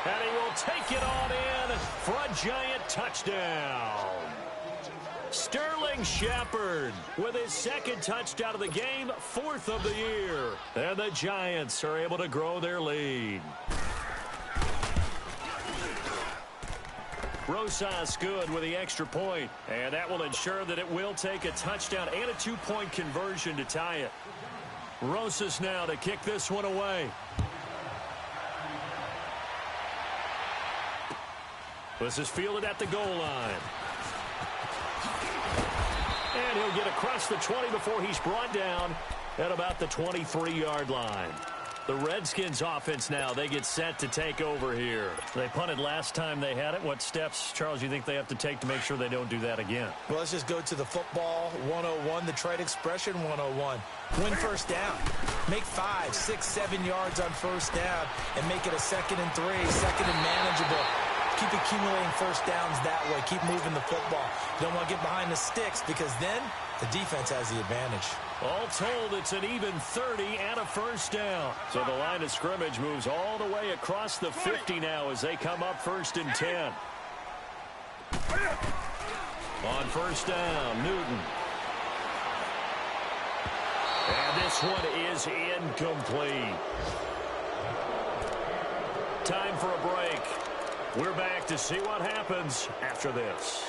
And he will take it on in for a Giant touchdown. Sterling Shepard with his second touchdown of the game, 4th of the year. And the Giants are able to grow their lead. Rosas good with the extra point, and that will ensure that it will take a touchdown and a 2-point conversion to tie it. Rosas now to kick this one away. This is fielded at the goal line. And he'll get across the 20 before he's brought down at about the 23-yard line. The Redskins offense now, they get set to take over here. They punted last time they had it. What steps, Charles, you think they have to take to make sure they don't do that again? Well, let's just go to the football 101, the trade expression 101. Win first down. Make 5, 6, 7 yards on first down and make it a 2nd and 3, 2nd and manageable. Keep accumulating first downs that way. Keep moving the football. You don't want to get behind the sticks because then the defense has the advantage. All told, it's an even 30 and a first down. So the line of scrimmage moves all the way across the 50 now as they come up 1st and 10. On first down, Newton. And this one is incomplete. Time for a break. We're back to see what happens after this.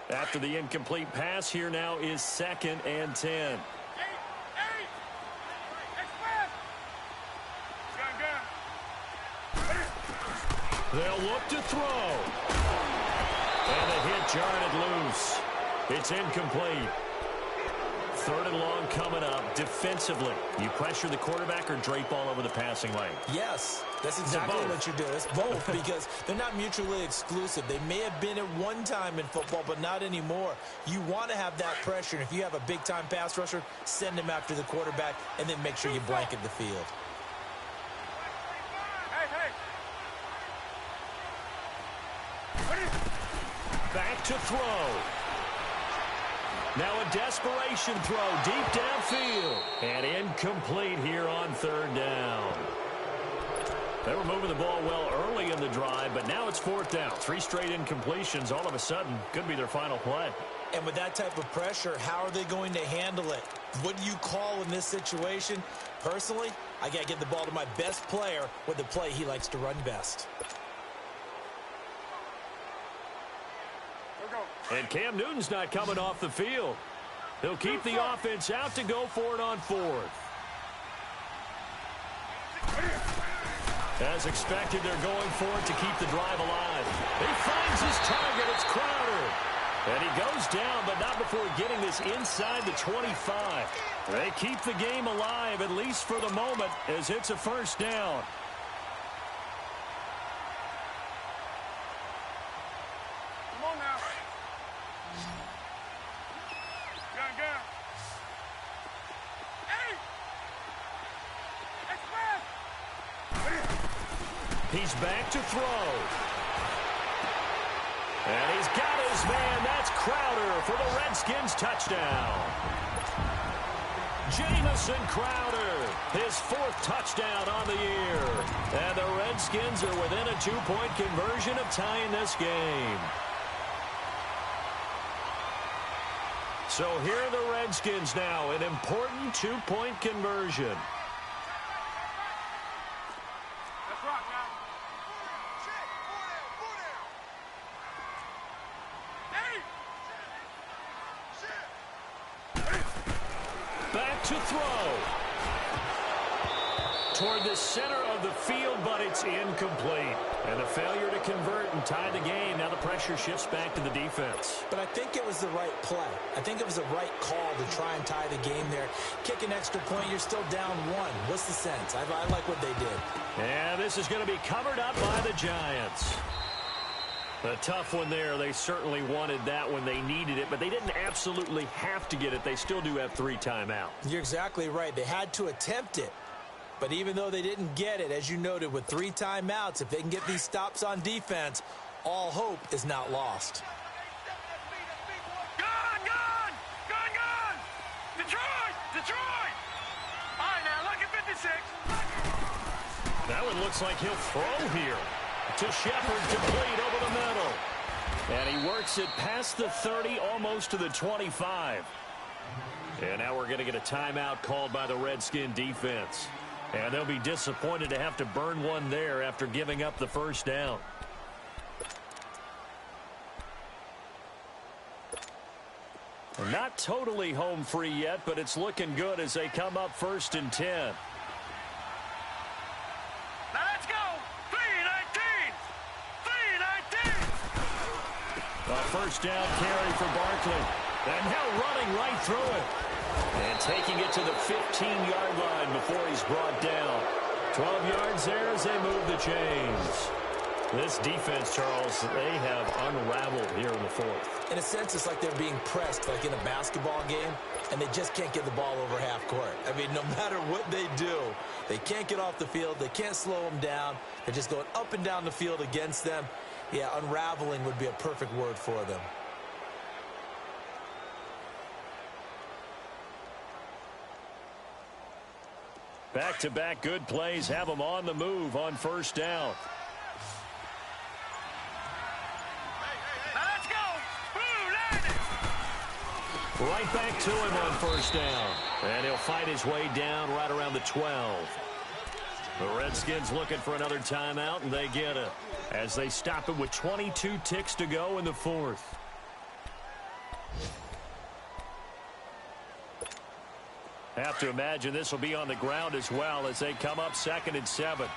After the incomplete pass, here now is 2nd and 10. They'll look to throw. And the hit jarred it loose. It's incomplete. 3rd and long coming up. Defensively, you pressure the quarterback or drape all over the passing lane? Yes, that's exactly what you're doing. It's both because they're not mutually exclusive. They may have been at one time in football, but not anymore. You want to have that pressure. And if you have a big-time pass rusher, send him after the quarterback and then make sure you blanket the field. Back to throw. Now a desperation throw deep downfield. And incomplete here on 3rd down. They were moving the ball well early in the drive, but now it's 4th down. 3 straight incompletions all of a sudden could be their final play. And with that type of pressure, how are they going to handle it? What do you call in this situation? Personally, I got to get the ball to my best player with the play he likes to run best. And Cam Newton's not coming off the field. He'll keep the offense out to go for it on 4th. As expected, they're going for it to keep the drive alive. He finds his target. It's Crowder. And he goes down, but not before getting this inside the 25. They keep the game alive, at least for the moment, as it's a first down. Come on now. Gun. Hey! Express! He's back to throw. And he's got his man. That's Crowder for the Redskins touchdown. Jamison Crowder, his 4th touchdown on the year. And the Redskins are within a 2-point conversion of tying this game. So here are the Redskins now, an important 2-point conversion. Let's rock now. Hey! Back to throw. toward the center of the field, but it's incomplete. And a failure to convert and tie the game. Now the pressure shifts back to the defense. But I think it was the right play. I think it was the right call to try and tie the game there. Kick an extra point, you're still down one. What's the sense? I like what they did. And this is going to be covered up by the Giants. A tough one there. They certainly wanted that when they needed it, but they didn't absolutely have to get it. They still do have 3 timeouts. You're exactly right. They had to attempt it. But even though they didn't get it, as you noted, with 3 timeouts, if they can get these stops on defense, all hope is not lost. Gone! Detroit! All right, now, look at 56. That one looks like he'll throw here. To Shepard, complete over the middle. And he works it past the 30, almost to the 25. And now we're going to get a timeout called by the Redskin defense. And they'll be disappointed to have to burn one there after giving up the first down. Not totally home free yet, but it's looking good as they come up 1st and 10. Now let's go. 3-19. A first down carry for Barkley. And now running right through it. And taking it to the 15-yard line before he's brought down. 12 yards there as they move the chains. This defense, Charles, they have unraveled here in the 4th. In a sense, it's like they're being pressed, like in a basketball game, and they just can't get the ball over half court. I mean, no matter what they do, they can't get off the field. They can't slow them down. They're just going up and down the field against them. Yeah, unraveling would be a perfect word for them. Back-to-back good plays have them on the move on first down. Now let's go. Right back to him on first down. And he'll fight his way down right around the 12. The Redskins looking for another timeout, and they get it as they stop it with 22 ticks to go in the 4th. Have to imagine this will be on the ground as well as they come up 2nd and 7.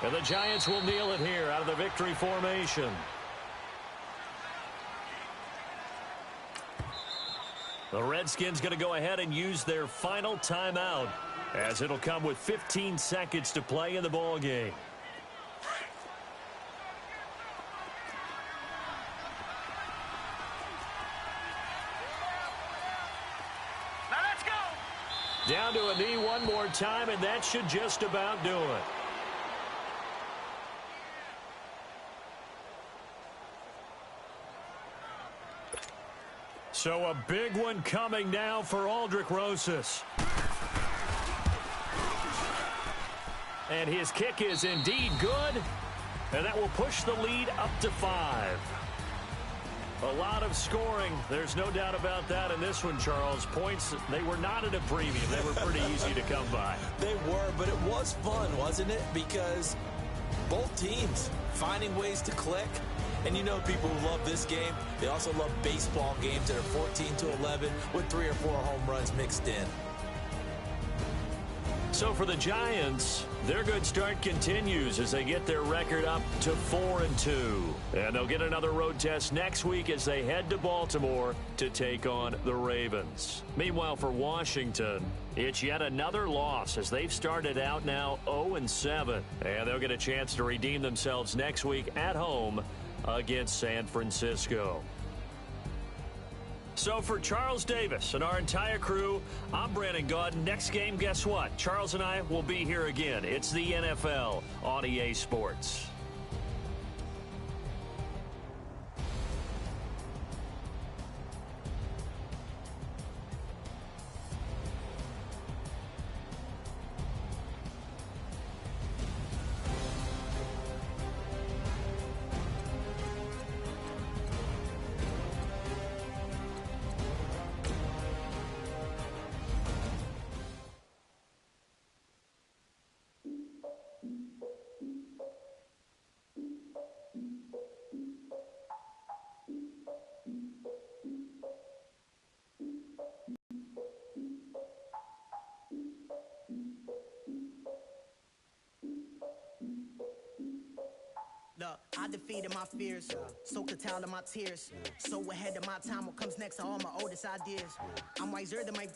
And the Giants will kneel it here out of the victory formation. The Redskins going to go ahead and use their final timeout as it'll come with 15 seconds to play in the ball game. Now let's go. Down to a knee one more time, and that should just about do it. So a big one coming now for Aldrich Rosas. And his kick is indeed good. And that will push the lead up to 5. A lot of scoring. There's no doubt about that in this one, Charles. Points, they were not at a premium. They were pretty easy to come by. They were, but it was fun, wasn't it? Because both teams finding ways to click. And you know people who love this game, they also love baseball games that are 14-11 with 3 or 4 home runs mixed in. So for the Giants, their good start continues as they get their record up to 4-2. And they'll get another road test next week as they head to Baltimore to take on the Ravens. Meanwhile, for Washington, it's yet another loss as they've started out now 0-7. And they'll get a chance to redeem themselves next week at home against San Francisco. So for Charles Davis and our entire crew, I'm Brandon Gaudin. Next game, guess what? Charles and I will be here again. It's the NFL on EA Sports. my fears. So curtailed of my tears. So ahead of my time, what comes next are all my oldest ideas. I'm wiser than my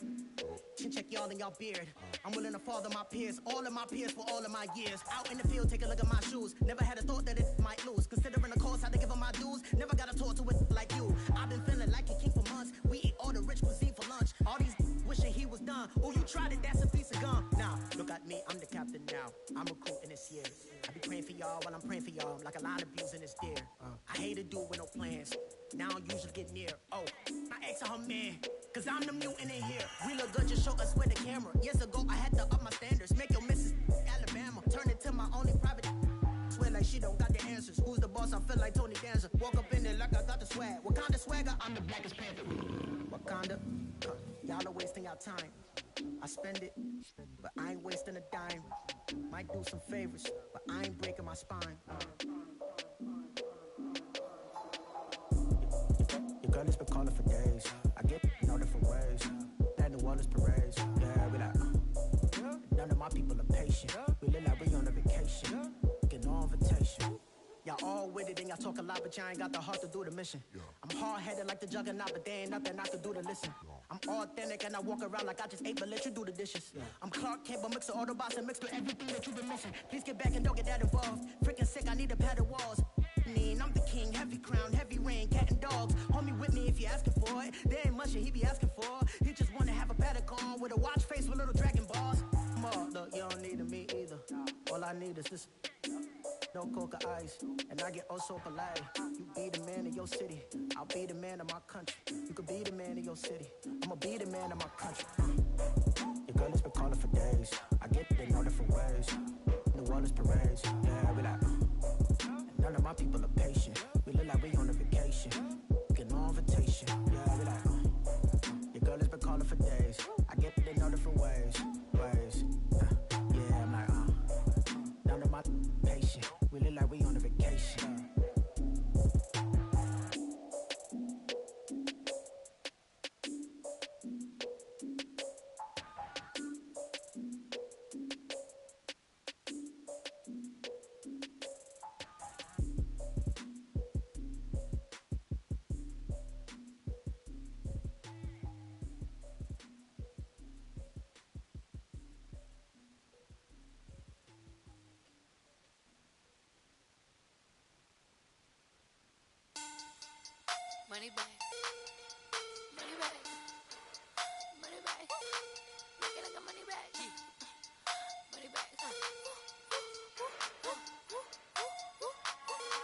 chin check y'all in y'all beard. I'm willing to father my peers, all of my peers for all of my years. Out in the field, take a look at my shoes. Never had a thought that it might lose. Considering the cost, had to give them my dues. Never got to talk to it like you. I've been feeling like a king for months. We eat all the rich cuisine for lunch. All these wishing he was done. Oh, you tried it, that's a piece of gum. Now, look at me, I'm the captain now. I'm recruiting this year. I be praying for y'all while I'm praying for y'all. Like a line of views in this deer. I hate a dude with no plans. Now I usually get near. Oh, I ask her man. Cause I'm the mutant in here. We look good, just show us with the camera. Years ago, I had to up my standards. Make your missus Alabama. Turn it to my only private. Swear like she don't got the answers. Who's the boss? I feel like Tony Danza. Walk up in there like I got the swag. What kind of swagger? I'm the blackest panther. Wakanda. Y'all are wasting your time. I spend it, but I ain't wasting a dime. Might do some favors, but I ain't breaking my spine. Your girl has been calling for days. I get in all different ways. That New Orleans parades. Yeah, we like, none of my people are patient. We live like we on a vacation. Get no invitation. Y'all all with it and y'all talk a lot, but y'all ain't got the heart to do the mission. I'm hard-headed like the juggernaut, but there ain't nothing I can do to listen. I'm authentic and I walk around like I just ate, but let you do the dishes. I'm Clark Kent, but mix the Autobots and mix with everything that you've been missing. Please get back and don't get that involved. Freaking sick, I need to pad the walls. I'm the king, heavy crown, heavy rain, cat and dogs. Homie with me if you're asking for it. There ain't much that he be asking for. He just wanna have a paddock on with a watch face with little dragon balls. Look, you don't need me either. All I need is this. No coca ice, and I get oh so polite. You be the man of your city, I'll be the man of my country. You could be the man of your city, I'ma be the man of my country. Your girl has been calling for days. I get it in all different ways. New Orleans parades, yeah, we like. None of my people are patient. We look like we on a vacation. Get no invitation, yeah, we like. Your girl has been calling for days. I get it in all different ways. Yeah, I'm like, none of my patient. We look like we on a vacation. Money bag, money bag, money bag. Looking like a money bag, money bag.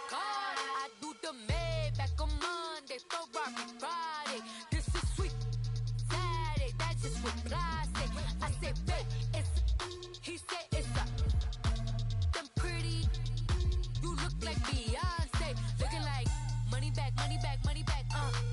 God, I do the Maybach on Monday, Ferrari Friday. This is sweet Saturday, that's just what I say. I say, babe, it's. He said it's a. Them pretty, you look like Beyonce, looking like money bag, money bag, money bag.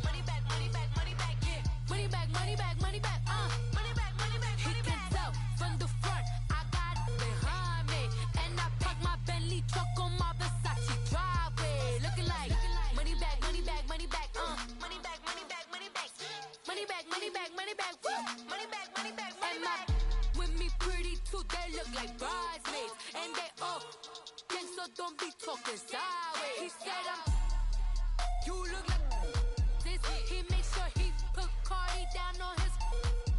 Money bag, money bag, money bag, yeah. Money bag, money bag, money bag, money bag, money bag, money bag. He can tell from the front, I got it behind me. And I park my Bentley truck on my Versace driveway. Looking like money bag, money bag, money bag, money bag, money bag, money bag. Money bag, money bag, money bag, woo. Money bag, money bag, money bag. With me pretty too, they look like bridesmaids. And they all gang, so don't be talking sideways. He said you look like this. He makes sure he put Cardi down on his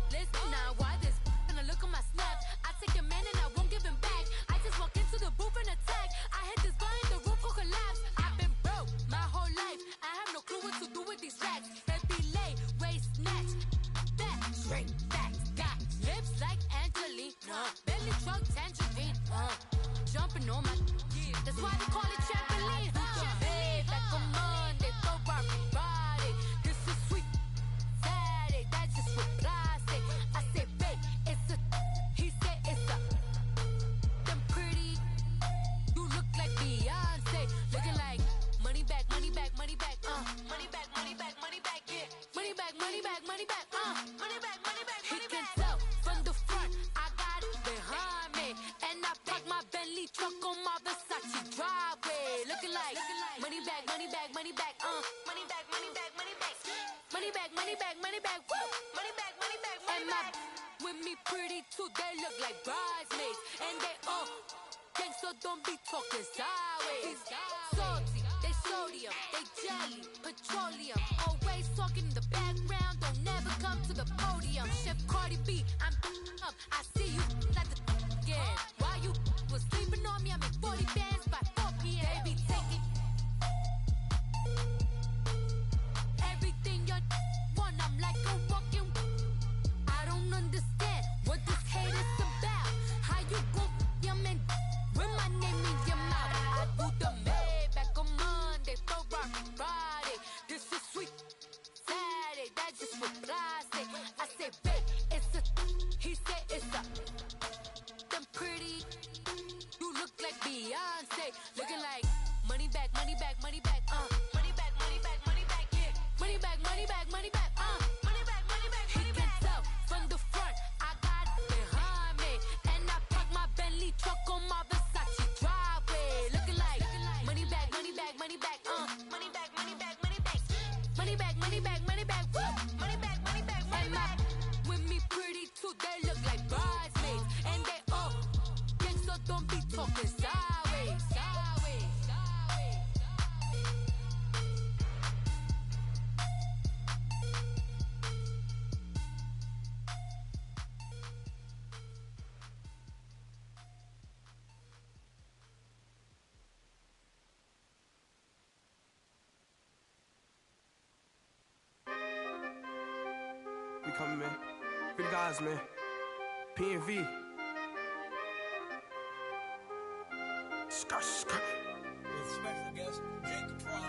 list. Now why this? Gonna look at my snaps. I take a man and I won't give him back. I just walk into the booth and attack. I hit this guy in the roof will collapse. I've been broke my whole life. I have no clue what to do with these racks. Baby lay, waist snatch, back straight back. Got lips like Angelina, belly truck tangerine. Jumping on my, that's why they call it trampoline. Back on Monday, Ferrari Friday. This is sweet Saturday, that's just what I say. I say, babe, it's a. He said it's a. Them pretty, you look like Beyonce, looking like money bag, money bag, money bag, money bag, money bag, money bag, yeah. Money bag, money bag, money bag, money bag, money bag, money bag. He can tell from the front, I got it behind me, and I park my Bentley truck on my Versace driveway. Looking like money bag, money bag, money bag, money bag, money bag, money bag, money bag, money bag, money bag, woo. Money bag, money bag, money bag. With me pretty too, they look like bridesmaids, and they all gang, so don't be talking sideways. Salty, they sodium. They jelly, petroleum. Always talking in the background, don't never come to the podium. Chef Cardi B, I'm up. I see you like the again. While you was sleeping on me, I make 40 bands by 4 p.m. They be taking everything you want. I'm like a walking. I don't understand what this hate is about. How you go your man with my name in your mouth? I do the Maybach on Monday, for Friday. This is sweet Saturday, that's just what I say. I say, babe, it's a. He said it's a. Them pretty. You look like Beyonce, looking like money back, money back, money back, money back, money back, money back, yeah. Money back, money back, money back, money back, money back, money back. He can tell from the front, I got it behind me, and I park my Bentley truck on my Versace driveway, looking like money back, money back, money back, money back, money back, money back, money back, money back, money back, woo, money back, money back, money back. With me pretty too, they look like bridesmaids, and they all gang, so don't be talking sideways, sideways, sideways. We coming, man. Free the guys, man. P&V. Skirt, skirt. With special guest, Jake Trough.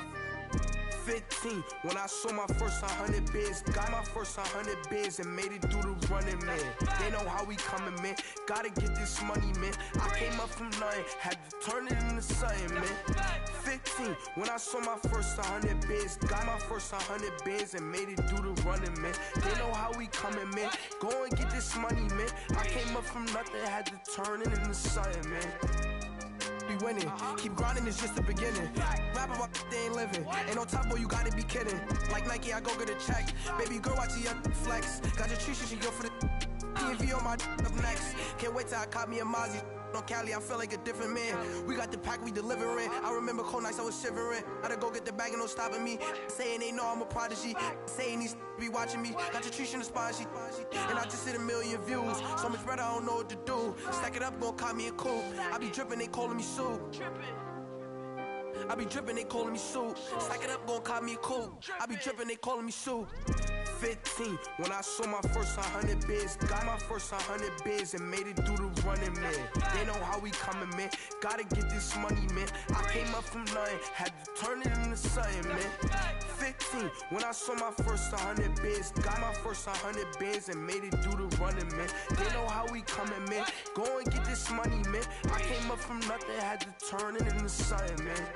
15, when I saw my first 100 bids, got my first 100 bids and made it through the running, man. They know how we coming, man. Gotta get this money, man. I came up from nothing, had to turn it into something, man. 15, when I saw my first 100 bids, got my first 100 bids and made it through the running, man. They know how we coming, man. Go and get this money, man. I came up from nothing, had to turn it into something, man. Be winning, keep grinding, it's just the beginning. Rap about they ain't living. Ain't no top boy, you gotta be kidding. Like Nike, I go get a check. Baby girl, watch your flex. Got your tree, she go for the TV on my up next. Can't wait till I caught me a Mozzie. On Cali, I feel like a different man. We got the pack, we delivering. I remember cold nights, I was shivering. Gotta go get the bag and no stopping me. Saying they know I'm a prodigy. Saying these be watching me. Got your tree in the spine, and I just hit 1 million views. So much better, I don't know what to do. Stack it up, gon' call me a coupe. I be dripping, they calling me soup. I be dripping, they calling me soup. Stack it up, gon' call me a coupe. I be dripping, they calling me soup. 15, when I saw my first 100 bids, got my first 100 bids and made it through the running, man. They know how we coming, man. Gotta get this money, man. I came up from nothing, had to turn it into something, man. 15, when I saw my first 100 bids, got my first 100 bids and made it through the running, man. They know how we coming, man. Go and get this money, man. I came up from nothing, had to turn it into something, man.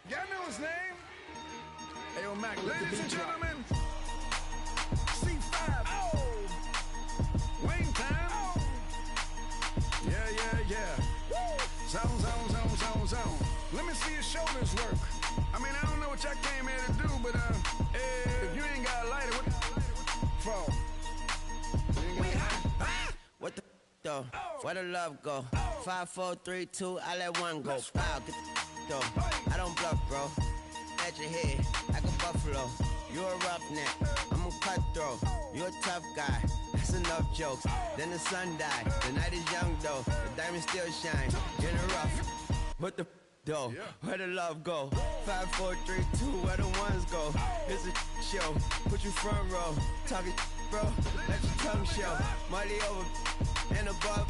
Y'all know his name? Ayo, Mac, ladies and gentlemen, C5, Wayne time. Yeah. Zone. Let me see your shoulders work. I mean, I don't know what y'all came here to do, but if you ain't got a lighter, what for? What the though? Where the love go? 5, 4, 3, 2, I let one go. Wow, get the though. I don't bluff, bro. At your head, like a buffalo. You a roughneck, I'm a cutthroat. You a tough guy, that's enough jokes. Then the sun died, the night is young though. The diamonds still shine, in the rough. What the though? Where the love go? 5, 4, 3, 2, where the ones go? It's a show, put you front row. Talking bro, let your tongue show. Money over and above,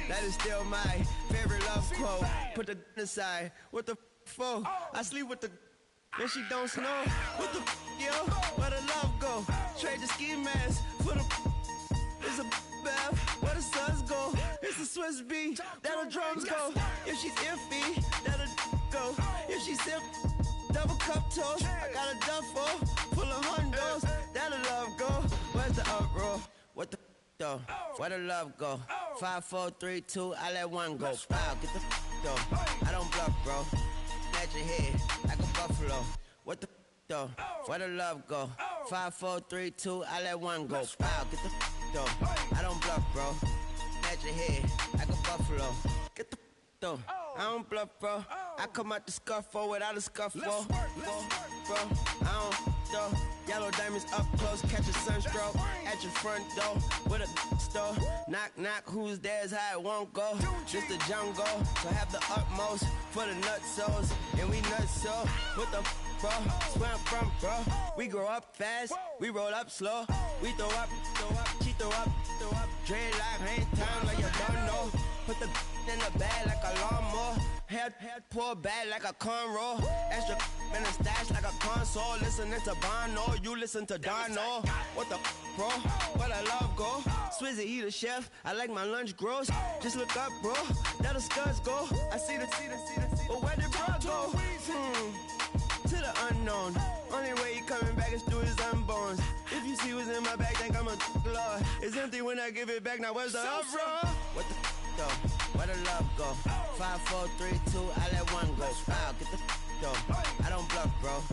that is still my favorite love quote. Put the aside, what the for? I sleep with the and she don't snow. What the yo? Where the love go? Trade the ski mask for the it's a bath. Where the suns go? It's the Swiss beat. That'll drums go. If she's iffy, that'll go. If she's simp, double cup toast. I got a duffel full of hundos. That'll love go. Where's the uproar? What the though? Where the love go? 5, 4, 3, 2, I let one go. Wow, get the though. I don't bluff, bro. At your head like a buffalo. What the though? Where the love go? 5, 4, 3, 2, I let one go. Wow, get the though. I don't bluff, bro. At your head like a buffalo. Get the though. I don't bluff, bro. I come out the scuffle without a scuffle. Bro, I don't though. Yellow diamonds up close, catch a sunstroke at your front door with a store. Knock, knock, who's there's how it won't go. Just the jungle, so have the utmost for the nutsos. And we nutso, what the bro? Where I'm from, bro. We grow up fast, we roll up slow. We throw up, she throw up. Dreadlock, hang time like you don't know. Put the in the bag like a lawnmower. Head pull back like a cornrow. Extra in the stash like a console. Listening to Bono, you listen to Dono. What the bro? Where the love go? Swizzy, he the chef. I like my lunch gross. Just look up, bro. That the scuds go. I see the. But where did bro go? To the unknown. Only way he coming back is through his unborns. If you see what's in my bag, think I'm a lord. It's empty when I give it back. Now where's the uproar? What the though? Where the love go? 5, 4, 3, 2, I let one go. Wow, get the though. I don't bluff, bro.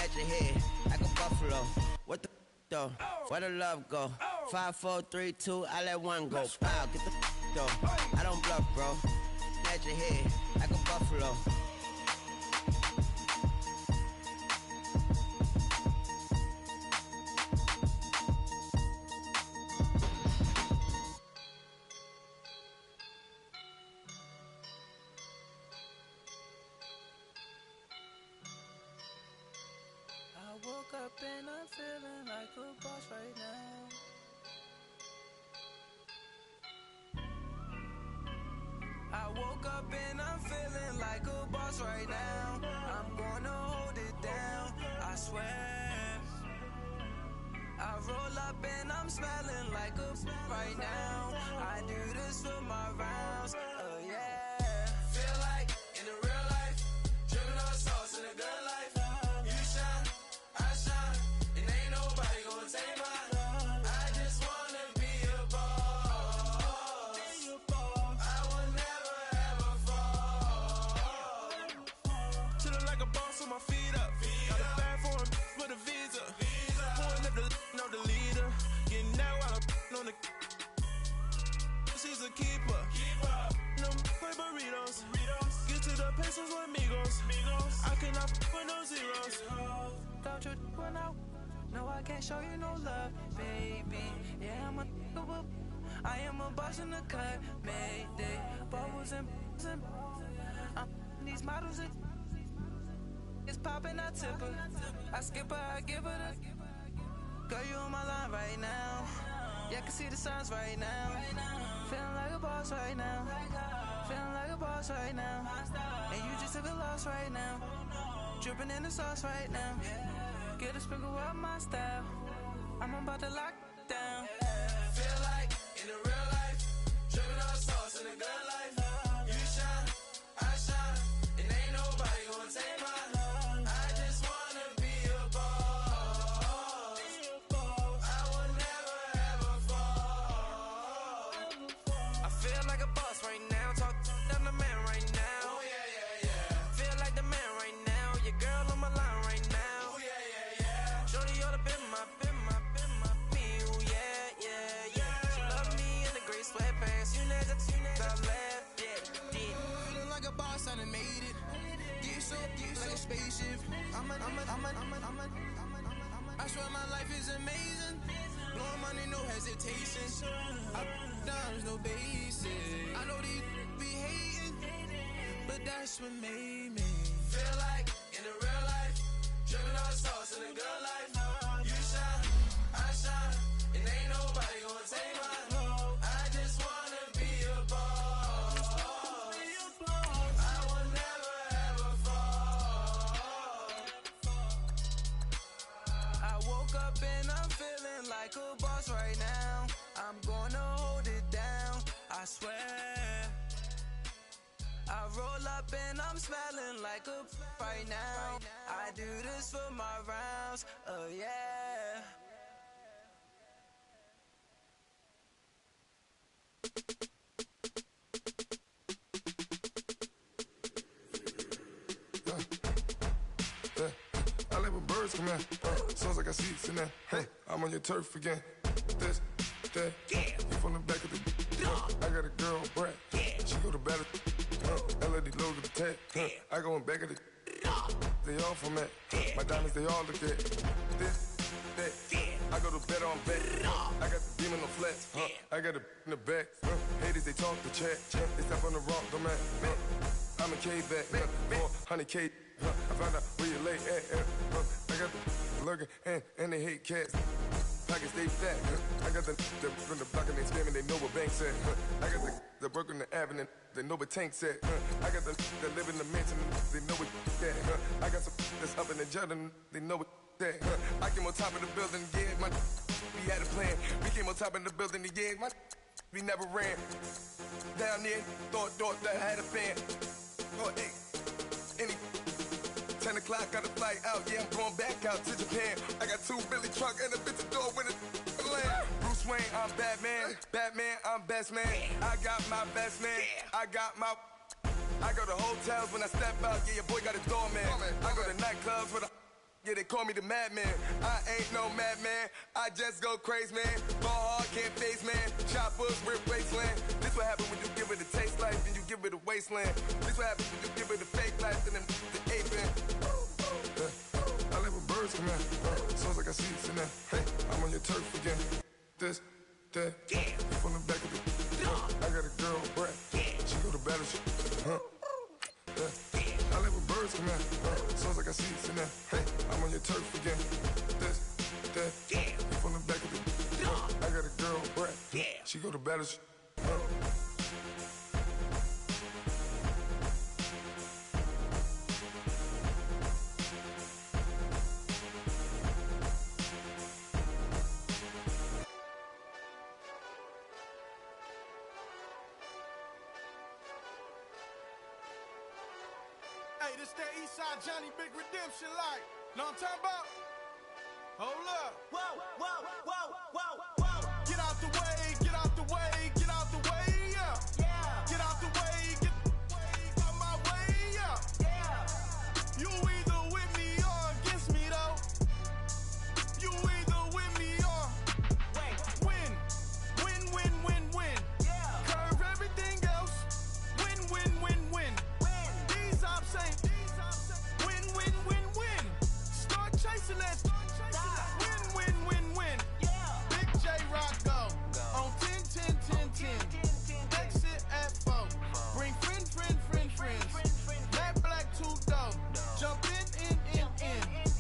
At your head like a buffalo. What the though? Where the love go? 5, 4, 3, 2, I let one go. Wow, get the though. I don't bluff, bro. At your head like a buffalo. I woke up and I'm feeling like a boss right now. I woke up and I'm feeling like a boss right now. I'm gonna hold it down, I swear. I roll up and I'm smelling like a right now. I do this for my rounds, oh yeah. Feel like in the real life, dripping on sauce in a good life. You shine, I shine, and ain't nobody gonna take mine. I just wanna be a boss. I will never ever fall. Chillin' like a boss with my feet up. Got a bag for the visa. Pulling up the know the leader. Getting out while I'm on the. She's a keeper. No play burritos. Get to the pesos with amigos. I cannot with no zeros. Don't you run out? No, I can't show you no love, baby. Yeah, I am a boss in the cut, Mayday. Bubbles and these models it's popping, I tip her. I skip her, I give her the. Girl, you on my line right now. Yeah, I can see the signs right now. Feeling like a boss right now. Feeling like a boss right now. And you just took a loss right now. Dripping in the sauce right now. Get a sprinkle of my style. I'm about to lock down. Feel like in the real life, dripping on sauce in the good life. You shine, I shine, and ain't nobody gonna take mine. I just wanna be a boss. I will never ever fall. I feel like a boss right now. Talk to the man right now. Oh yeah. Feel like the man right now. Your girl on my line right now. Oh yeah. Shorty ought to been my me. Oh yeah. She love me in the gray sweatpants. You never left, yeah. Feeling like a boss, I done made it. Get so like a spaceship. I swear my life is amazing. Blowing money, no hesitation. Up, downs, no basic. I know these be hating, but that's what made me. Feel like in the real life, dripping on sauce in the good life. You shine, I shine, and ain't nobody gonna take mine. I just wanna be a boss. I will never ever fall. I woke up and I'm feeling like a boss right now. I'm gonna hold it down, I swear. I roll up up and I'm smelling like a right now. I do this for my rounds, oh yeah. I like when birds come in. Sounds like I see seats in there. Hey, I'm on your turf again. This, that, you from the back of the. I got a girl, Brad. She go to battle. LED logo the tag. I go in back of the. They all from that. My diamonds, they all look at. This, that. I go to bed on bed. I got the demon on flats. I got it in the back. Haters, they talk the chat. They step on the rock, don't man. I'm a K-back. 400K. I found out where you lay at. I got the lurking and they hate cats. Pockets they fat. I got the from the block and they scamming. They know what banks at. I got the work on the avenue. They know what tanks at. I got the live in the mansion. They know what that. I got some that's up in the Jordan. They know what that. I came on top of the building. Yeah, we had a plan. We came on top of the building. Yeah, we never ran. Down there, thought that I had a fan. Oh, hey, any 10 o'clock, got a flight out. Yeah, I'm going back out to Japan. I got 2 Billy truck and a bitch door with a land. Bruce Wayne, I'm Batman. Batman, I'm best man. I got my best man. I go to hotels when I step out. Yeah, your boy got a doorman. I go to nightclubs with a. Yeah, they call me the madman. I ain't no madman. I just go crazy, man. Ball hard, can't face, man. Choppers, rip wasteland. This what happen when you give it a taste life and you give it a wasteland. This what happen when you give it a fake life and then the ape in. I like when birds come in. Sounds like I see seats in there. Hey, I'm on your turf again. This, that, you from the back of the. I got a girl, Brad. She go to battle. I like when birds come in. Sounds like I see seats in there. Hey, I'm on your turf again. This, that, you from the back of the. I got a girl, Brad. She go to battle. Hey, this that Eastside Johnny Big Redemption like. Know what I'm talking about? Hold up. Whoa, whoa, whoa, whoa, whoa. Get out the way, get out the way, get out the way, yeah. Yeah, Get out the way, get out my way, yeah. yeah. You either with me or against me, though. You either with me or Wait, win. Win, win, win, win. yeah. Curve everything else. Win, win, win, win. Win. These ops ain't win, win, win, win. Start chasing that. Win, win, win, win. Yeah. Big J Rock go on 10, 10, 10, 10. Exit at 4. Bring friends. That black two dough. Jump in.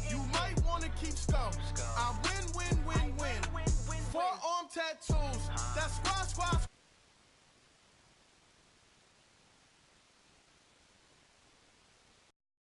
You might wanna keep score. I win. Forearm tattoos. That's squad.